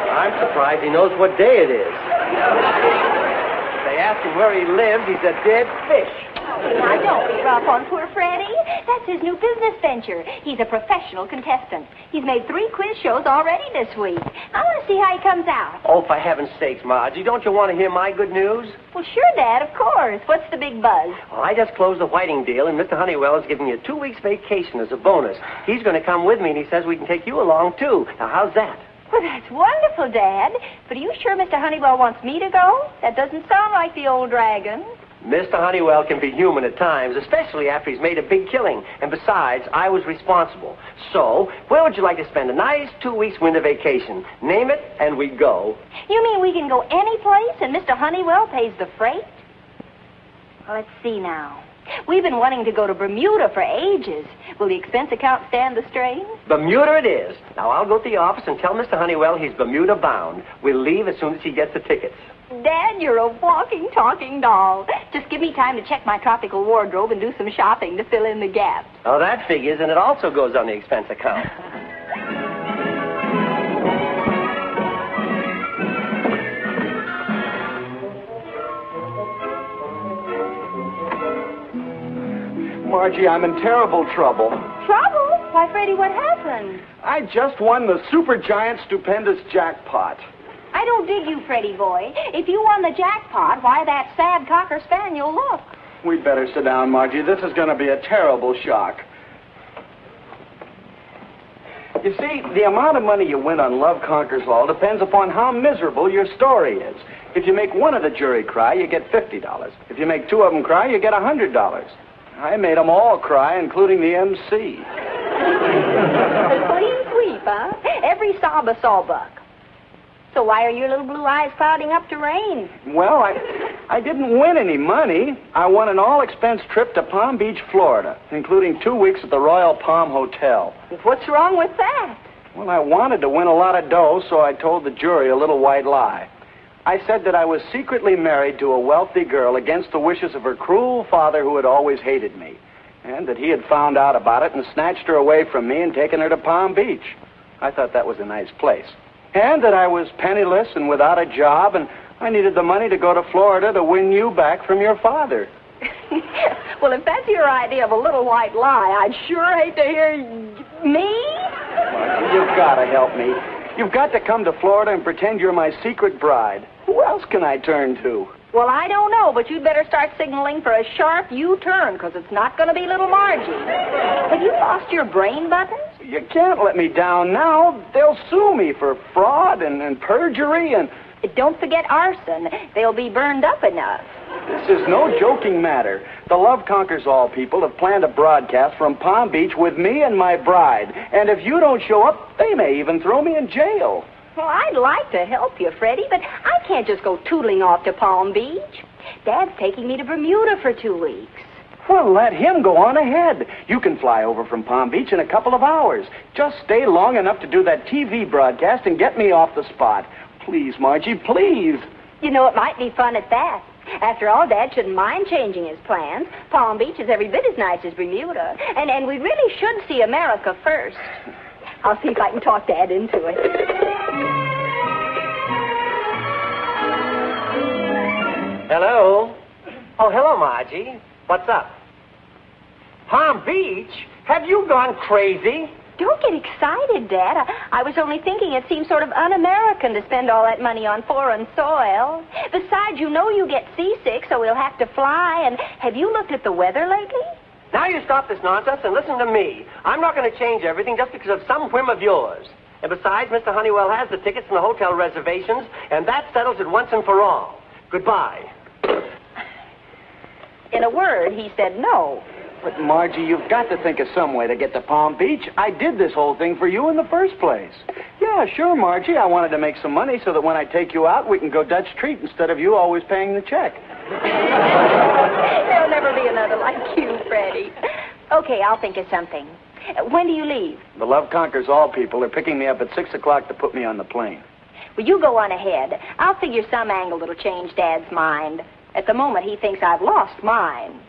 I'm surprised he knows what day it is. They asked him where he lives. He's a dead fish. Now, don't be rough on poor Freddie. That's his new business venture. He's a professional contestant. He's made 3 quiz shows already this week. I want to see how he comes out. Oh, for heaven's sakes, Margie, don't you want to hear my good news? Well, sure, Dad, of course. What's the big buzz? Well, I just closed the whiting deal, and Mr. Honeywell is giving you 2 weeks vacation as a bonus. He's going to come with me, and he says we can take you along, too. Now, how's that? Well, that's wonderful, Dad. But are you sure Mr. Honeywell wants me to go? That doesn't sound like the old dragon. Mr. Honeywell can be human at times, especially after he's made a big killing. And besides, I was responsible. So, where would you like to spend a nice 2 weeks winter vacation? Name it, and we go. You mean we can go any place and Mr. Honeywell pays the freight? Well, let's see now. We've been wanting to go to Bermuda for ages. Will the expense account stand the strain? Bermuda it is. Now, I'll go to the office and tell Mr. Honeywell he's Bermuda bound. We'll leave as soon as he gets the tickets. Dad, you're a walking, talking doll. Just give me time to check my tropical wardrobe and do some shopping to fill in the gaps. Oh, that figures, and it also goes on the expense account. Margie, I'm in terrible trouble. Trouble? Why, Freddie, what happened? I just won the super giant stupendous jackpot. I don't dig you, Freddie boy. If you won the jackpot, why that sad cocker spaniel look? We'd better sit down, Margie. This is going to be a terrible shock. You see, the amount of money you win on Love Conquers All depends upon how miserable your story is. If you make one of the jury cry, you get $50. If you make 2 of them cry, you get $100. I made them all cry, including the MC. A clean sweep, huh? Every sob a sawbuck. So why are your little blue eyes clouding up to rain? Well, I didn't win any money. I won an all-expense trip to Palm Beach, Florida, including 2 weeks at the Royal Palm Hotel. What's wrong with that? Well, I wanted to win a lot of dough, so I told the jury a little white lie. I said that I was secretly married to a wealthy girl against the wishes of her cruel father who had always hated me, and that he had found out about it and snatched her away from me and taken her to Palm Beach. I thought that was a nice place. And that I was penniless and without a job, and I needed the money to go to Florida to win you back from your father. Well, if that's your idea of a little white lie, I'd sure hate to hear me. Well, you've got to help me. You've got to come to Florida and pretend you're my secret bride. Who else can I turn to? Well, I don't know, but you'd better start signaling for a sharp U-turn, because it's not going to be little Margie. Have you lost your brain buttons? You can't let me down now. They'll sue me for fraud and perjury and... Don't forget arson. They'll be burned up enough. This is no joking matter. The Love Conquers All people have planned a broadcast from Palm Beach with me and my bride. And if you don't show up, they may even throw me in jail. Well, I'd like to help you, Freddie, but I can't just go tootling off to Palm Beach. Dad's taking me to Bermuda for 2 weeks. Well, let him go on ahead. You can fly over from Palm Beach in a couple of hours. Just stay long enough to do that TV broadcast and get me off the spot. Please, Margie, please. You know, it might be fun at that. After all, Dad shouldn't mind changing his plans. Palm Beach is every bit as nice as Bermuda. And we really should see America first. I'll see if I can talk Dad into it. Hello? Oh, hello, Margie. What's up? Palm Beach? Have you gone crazy? Don't get excited, Dad. I was only thinking it seems sort of un-American to spend all that money on foreign soil. Besides, you know you get seasick, so we'll have to fly. And have you looked at the weather lately? Now you stop this nonsense and listen to me. I'm not going to change everything just because of some whim of yours. And besides, Mr. Honeywell has the tickets and the hotel reservations, and that settles it once and for all. Goodbye. In a word, he said no. But, Margie, you've got to think of some way to get to Palm Beach. I did this whole thing for you in the first place. Yeah, sure, Margie. I wanted to make some money so that when I take you out, we can go Dutch treat instead of you always paying the check. There'll never be another like you, Freddie. Okay, I'll think of something. When do you leave? The love conquers all people. They're picking me up at 6 o'clock to put me on the plane. Well, you go on ahead. I'll figure some angle that'll change Dad's mind. At the moment, he thinks I've lost mine.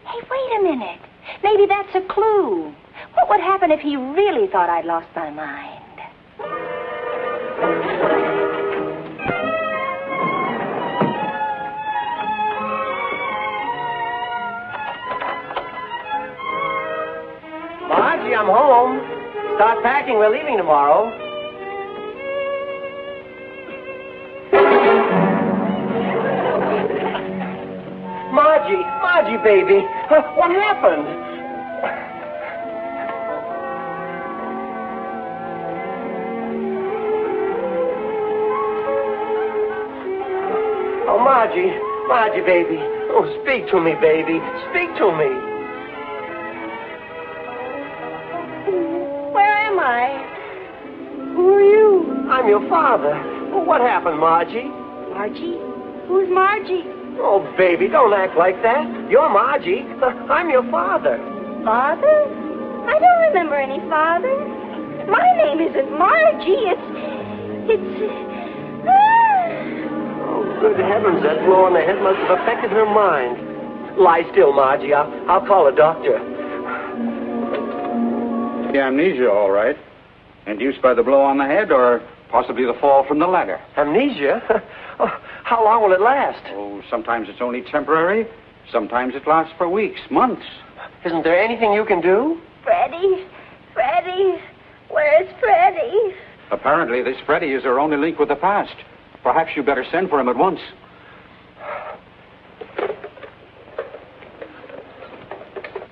Hey, wait a minute. Maybe that's a clue. What would happen if he really thought I'd lost my mind? Margie, I'm home. Start packing. We're leaving tomorrow. Margie, baby. What happened? Oh, Margie, baby. Oh, speak to me, baby. Speak to me. Where am I? Who are you? I'm your father. Well, what happened, Margie? Margie? Who's Margie? Oh, baby, don't act like that. You're Margie. I'm your father. Father? I don't remember any father. My name isn't Margie. Oh, good heavens, that blow on the head must have affected her mind. Lie still, Margie. I'll call a doctor. The amnesia, all right. Induced by the blow on the head or possibly the fall from the ladder. Amnesia? Oh, how long will it last? Oh, sometimes it's only temporary. Sometimes it lasts for weeks, months. Isn't there anything you can do? Freddie? Where's Freddie? Apparently, this Freddie is our only link with the past. Perhaps you better send for him at once.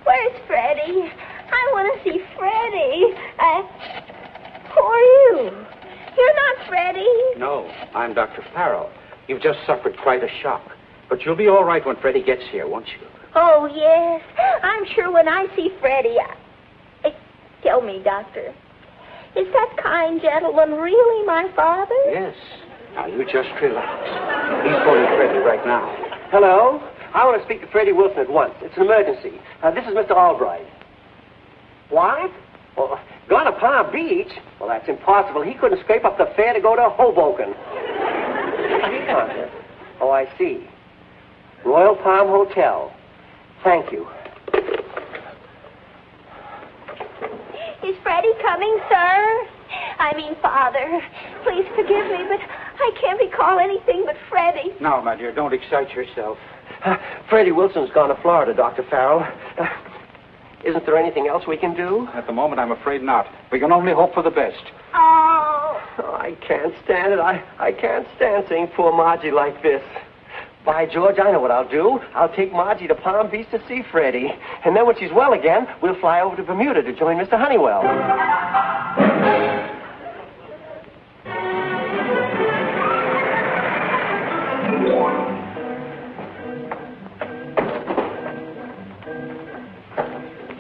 Where's Freddie? I want to see Freddie. Who are you? You're not Freddie. No, I'm Dr. Farrell. You've just suffered quite a shock. But you'll be all right when Freddie gets here, won't you? Oh, yes. I'm sure when I see Freddie, Tell me, Doctor, is that kind gentleman really my father? Yes. Now, you just relax. He's phoning Freddie right now. Hello? I want to speak to Freddie Wilson at once. It's an emergency. This is Mr. Albright. What? Well, gone to Palm Beach? Well, that's impossible. He couldn't scrape up the fare to go to Hoboken. Oh, I see. Royal Palm Hotel. Thank you. Is Freddie coming, sir? I mean, Father. Please forgive me, but I can't recall anything but Freddie. Now, my dear, don't excite yourself. Freddie Wilson's gone to Florida, Dr. Farrell. Isn't there anything else we can do? At the moment, I'm afraid not. We can only hope for the best. Oh, I can't stand it. I can't stand seeing poor Margie like this. By George, I know what I'll do. I'll take Margie to Palm Beach to see Freddie. And then when she's well again, we'll fly over to Bermuda to join Mr. Honeywell.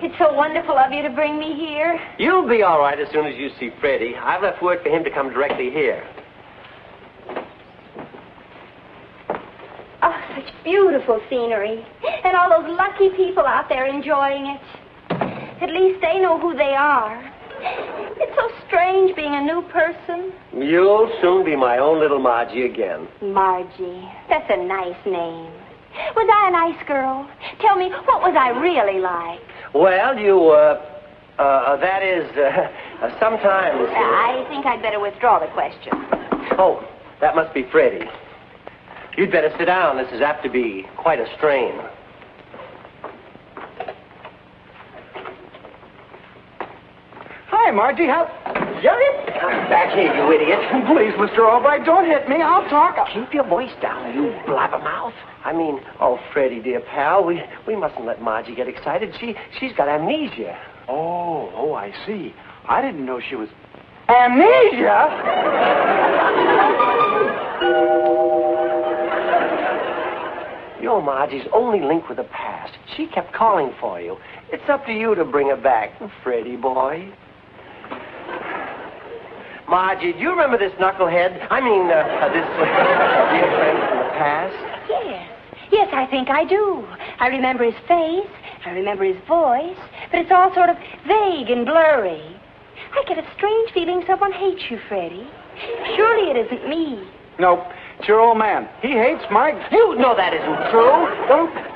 it's so wonderful of you to bring me here. You'll be all right as soon as you see Freddie. I've left word for him to come directly here. Oh, such beautiful scenery. And all those lucky people out there enjoying it. At least they know who they are. It's so strange being a new person. You'll soon be my own little Margie again. Margie. That's a nice name. Was I a nice girl? Tell me, what was I really like? Well, you were That is, sometimes... I think I'd better withdraw the question. Oh, that must be Freddie. You'd better sit down. This is apt to be quite a strain. Hi, Margie. How... Come back here, you idiot. Please, Mr. Albright, don't hit me. I'll talk. Keep your voice down, you blabbermouth. I mean, oh, Freddie, dear pal, we mustn't let Margie get excited. She's got amnesia. Oh, I see. I didn't know she was... Amnesia? You're Margie's only link with the past. She kept calling for you. It's up to you to bring her back, Freddie boy. Margie, do you remember this knucklehead? I mean, this dear friend from the past? Yes, I think I do. I remember his face. I remember his voice. But it's all sort of vague and blurry. I get a strange feeling someone hates you, Freddie. Surely it isn't me. Nope. It's your old man. He hates Mike. You know that isn't true.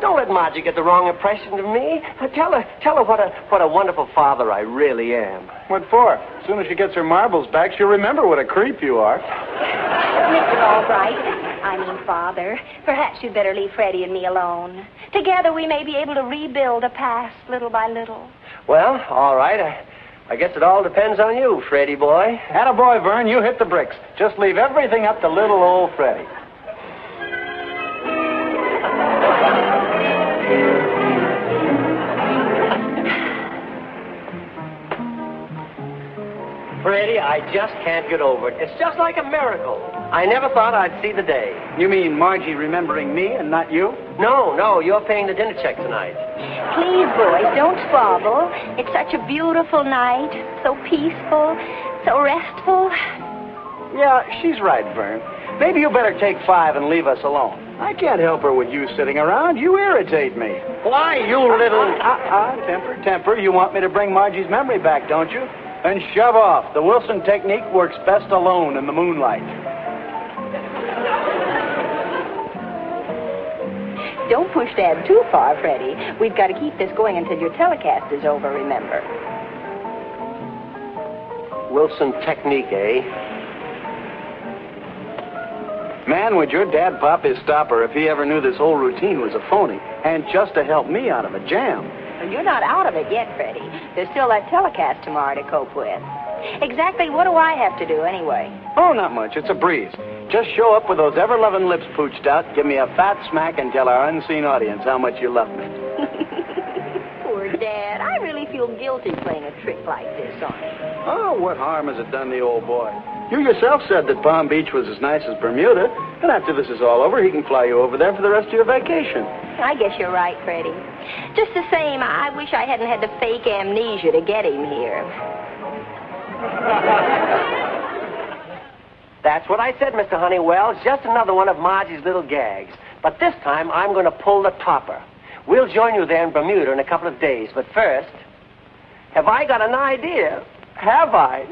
Don't let Margie get the wrong impression of me. Tell her what a wonderful father I really am. What for? As soon as she gets her marbles back, she'll remember what a creep you are. Mr. Albright, I mean Father, perhaps you'd better leave Freddie and me alone. Together we may be able to rebuild the past little by little. Well, all right. I guess it all depends on you, Freddie boy. Attaboy, Vern, you hit the bricks. Just leave everything up to little old Freddie. Freddie, I just can't get over it. It's just like a miracle. I never thought I'd see the day. You mean Margie remembering me and not you? No, you're paying the dinner check tonight. Please, boys, don't squabble. It's such a beautiful night. So peaceful, so restful. Yeah, she's right, Vern. Maybe you better take 5 and leave us alone. I can't help her with you sitting around. You irritate me. Why, you little... Temper. You want me to bring Margie's memory back, don't you? Then shove off. The Wilson technique works best alone in the moonlight. Don't push Dad too far, Freddie. We've got to keep this going until your telecast is over, remember. Wilson technique, eh? Man, would your dad pop his stopper if he ever knew this whole routine was a phony, and just to help me out of a jam. Well, you're not out of it yet, Freddie. There's still that telecast tomorrow to cope with. Exactly what do I have to do, anyway? Oh, not much. It's a breeze. Just show up with those ever-loving lips pooched out, give me a fat smack, and tell our unseen audience how much you love me. Poor Dad. I really feel guilty playing a trick like this on him. Oh, what harm has it done the old boy? You yourself said that Palm Beach was as nice as Bermuda, and after this is all over, he can fly you over there for the rest of your vacation. I guess you're right, Freddie. Just the same, I wish I hadn't had to fake amnesia to get him here. That's what I said, Mr. Honeywell. It's just another one of Margie's little gags. But this time, I'm going to pull the topper. We'll join you there in Bermuda in a couple of days. But first, have I got an idea? Have I?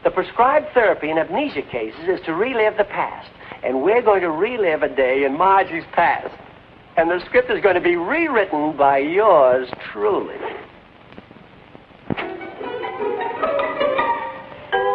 The prescribed therapy in amnesia cases is to relive the past. And we're going to relive a day in Margie's past. And the script is going to be rewritten by yours truly.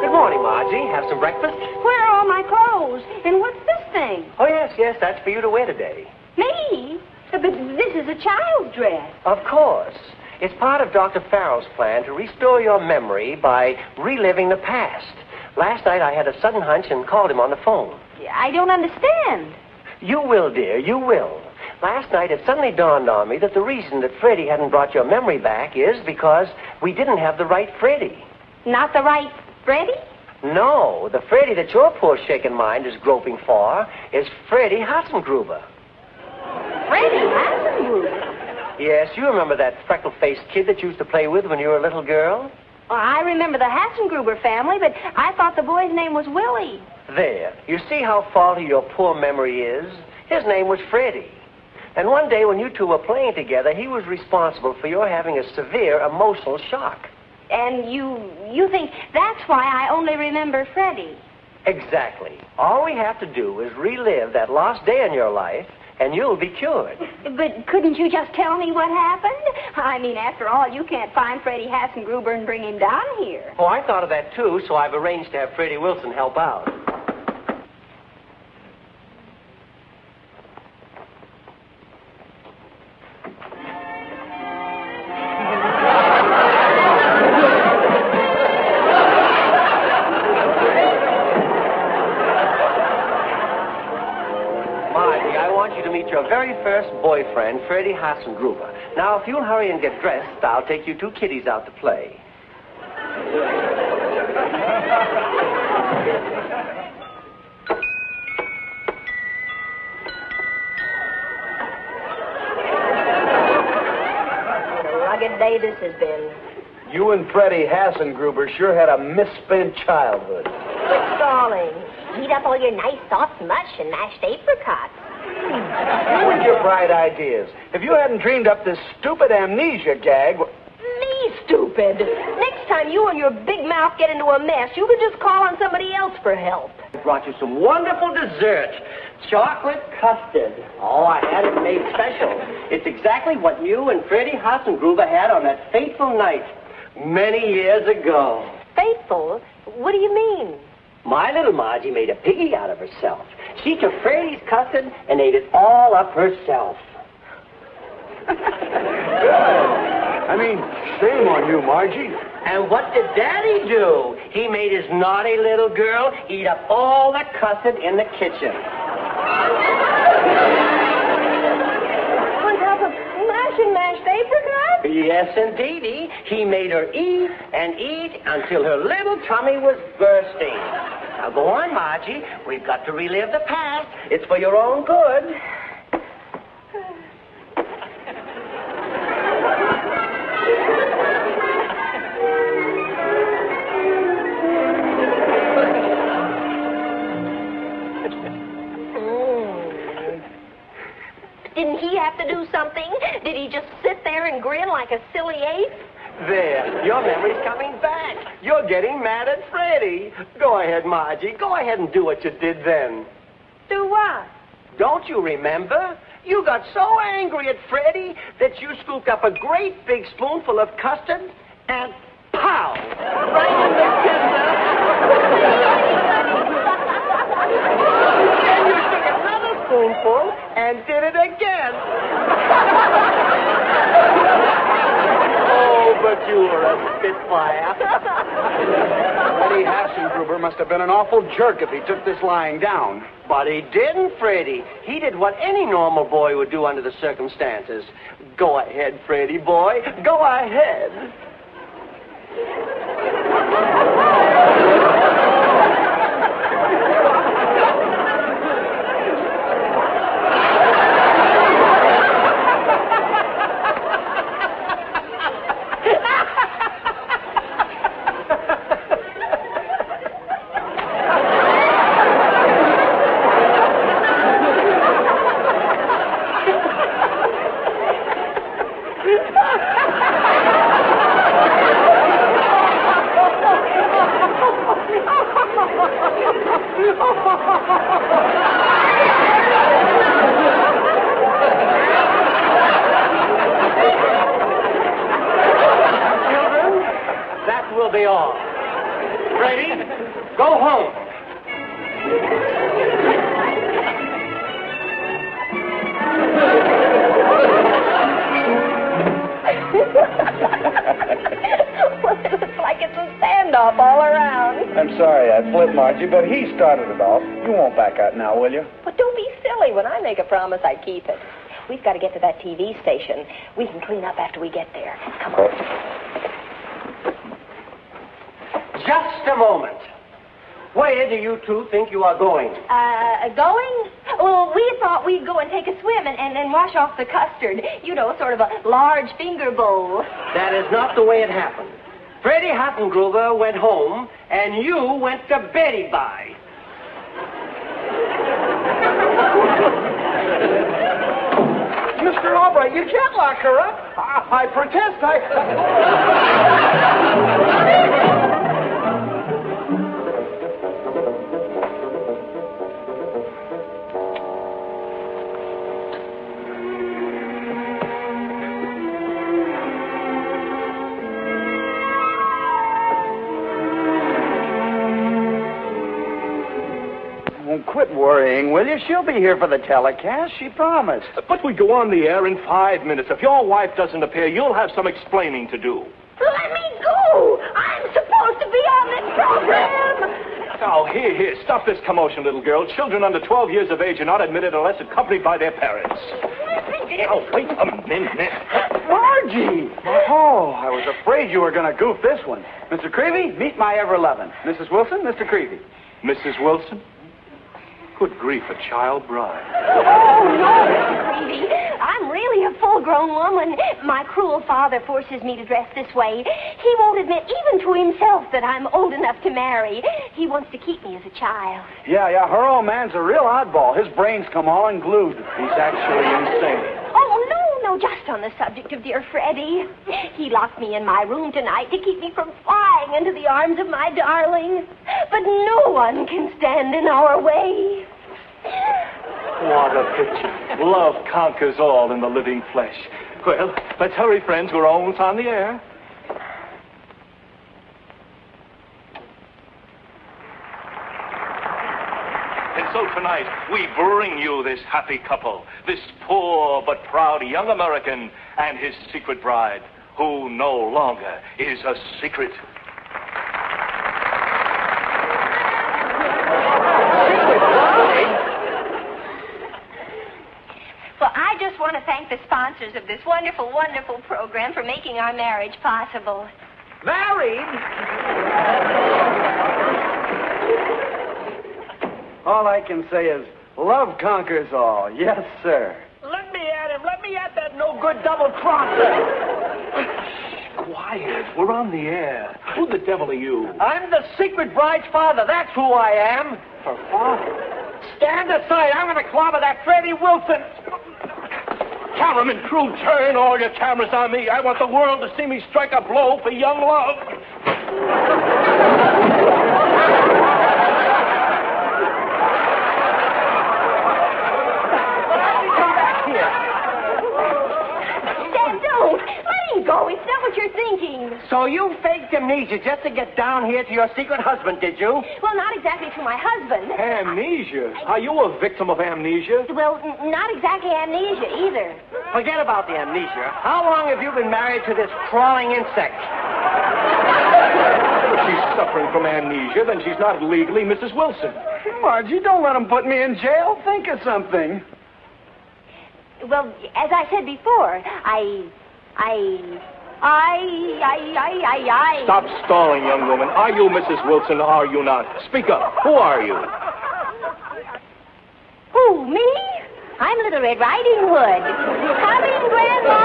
Good morning, Margie. Have some breakfast? Where are all my clothes? And what's this thing? Oh, yes, that's for you to wear today. Me? But this is a child's dress. Of course. It's part of Dr. Farrell's plan to restore your memory by reliving the past. Last night I had a sudden hunch and called him on the phone. I don't understand. You will, dear, you will. Last night it suddenly dawned on me that the reason that Freddie hadn't brought your memory back is because we didn't have the right Freddie. Not the right Freddie? No, the Freddie that your poor shaken mind is groping for is Freddie Hassengruber. Freddie Hassengruber? Yes, you remember that freckle-faced kid that you used to play with when you were a little girl? Well, I remember the Hassengruber family, but I thought the boy's name was Willie. There. You see how faulty your poor memory is? His name was Freddie. And one day when you two were playing together, he was responsible for your having a severe emotional shock. And you think that's why I only remember Freddie? Exactly. All we have to do is relive that lost day in your life, and you'll be cured. But couldn't you just tell me what happened? I mean, after all, you can't find Freddie Hassengruber and bring him down here. Oh, I thought of that, too, so I've arranged to have Freddie Wilson help out. Your very first boyfriend, Freddie Hassengruber. Now, if you'll hurry and get dressed, I'll take you two kiddies out to play. What a rugged day this has been. You and Freddie Hassengruber sure had a misspent childhood. Quit stalling. Heat up all your nice soft mush and mashed apricots. You and your bright ideas. If you hadn't dreamed up this stupid amnesia gag... Me stupid? Next time you and your big mouth get into a mess, you could just call on somebody else for help. I brought you some wonderful dessert. Chocolate custard. Oh, I had it made special. It's exactly what you and Freddie Hassengruber had on that fateful night many years ago. Fateful? What do you mean? My little Margie made a piggy out of herself. She took Freddie's custard and ate it all up herself. I mean, shame on you, Margie. And what did Daddy do? He made his naughty little girl eat up all the custard in the kitchen. On top of mash and mashed apricots? Yes, indeedy. He made her eat and eat until her little tummy was bursting. Now go on, Margie. We've got to relive the past. It's for your own good. Didn't he have to do something? Did he just sit there and grin like a silly ape? There, your memory's coming back. You're getting mad at Freddie. Go ahead, Margie. Go ahead and do what you did then. Do what? Don't you remember? You got so angry at Freddie that you scooped up a great big spoonful of custard and pow! Right in the kisser. Then you took another spoonful and did it again. Oh, but you were a spitfire. Freddie Hassengruber must have been an awful jerk if he took this lying down. But he didn't, Freddie. He did what any normal boy would do under the circumstances. Go ahead, Freddie boy. Go ahead. Be all. Freddie, go home. Well, it looks like it's a standoff all around. I'm sorry I flipped, Margie, but he started it off. You won't back out now, will you? But don't be silly. When I make a promise, I keep it. We've got to get to that TV station. We can clean up after we get there. Come on. Just a moment. Where do you two think you are going? Going? Well, we thought we'd go and take a swim and wash off the custard. You know, sort of a large finger bowl. That is not the way it happened. Freddie Hassengruber went home, and you went to Betty Bye. Mr. Albright, you can't lock her up. I protest. Well, quit worrying, will you? She'll be here for the telecast. She promised. But we go on the air in 5 minutes. If your wife doesn't appear, you'll have some explaining to do. Let me go! I'm supposed to be on this program! Oh, here. Stop this commotion, little girl. Children under 12 years of age are not admitted unless accompanied by their parents. Oh, wait a minute. Margie! Oh, I was afraid you were going to goof this one. Mr. Creevy, meet my ever-loving. Mrs. Wilson, Mr. Creevy. Mrs. Wilson? Good grief, a child bride. Oh, no, Mr. Creevy. I'm really a full-grown woman. My cruel father forces me to dress this way. He won't admit even to himself that I'm old enough to marry. He wants to keep me as a child. Yeah, her old man's a real oddball. His brains come all unglued. He's actually insane. Oh, no, just on the subject of dear Freddie. He locked me in my room tonight to keep me from flying into the arms of my darling. But no one can stand in our way. What a picture. Love conquers all in the living flesh. Well, let's hurry, friends. We're almost on the air. And so tonight, we bring you this happy couple, this poor but proud young American and his secret bride, who no longer is a secret. Well, I just want to thank the sponsors of this wonderful, wonderful program for making our marriage possible. Married? All I can say is, love conquers all. Yes, sir. Let me at him. Let me at that no-good double-crosser. Quiet. We're on the air. Who the devil are you? I'm the secret bride's father. That's who I am. Her father? Stand aside. I'm going to clobber that Freddie Wilson. Cameraman, crew, turn all your cameras on me. I want the world to see me strike a blow for young love. Go. It's not what you're thinking. So you faked amnesia just to get down here to your secret husband, did you? Well, not exactly to my husband. Amnesia? Are you a victim of amnesia? Well, not exactly amnesia either. Forget about the amnesia. How long have you been married to this crawling insect? If she's suffering from amnesia, then she's not legally Mrs. Wilson. Margie, don't let him put me in jail. Think of something. Well, as I said before, Stop stalling, young woman. Are you Mrs. Wilson or are you not? Speak up. Who are you? Who, me? I'm Little Red Riding Hood. Coming, Grandma!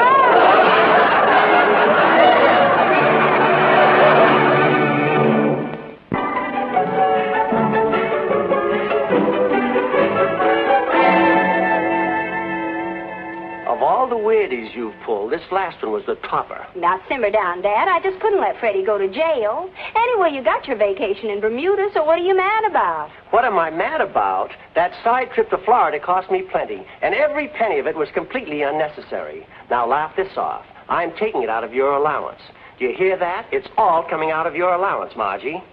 Of all the weirdies you've pulled, this last one was the topper. Now, simmer down, Dad. I just couldn't let Freddie go to jail. Anyway, you got your vacation in Bermuda, so what are you mad about? What am I mad about? That side trip to Florida cost me plenty, and every penny of it was completely unnecessary. Now, laugh this off. I'm taking it out of your allowance. Do you hear that? It's all coming out of your allowance, Margie.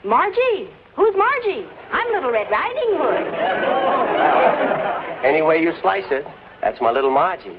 Margie? Who's Margie? I'm Little Red Riding Hood. Any way you slice it, that's my little Margie.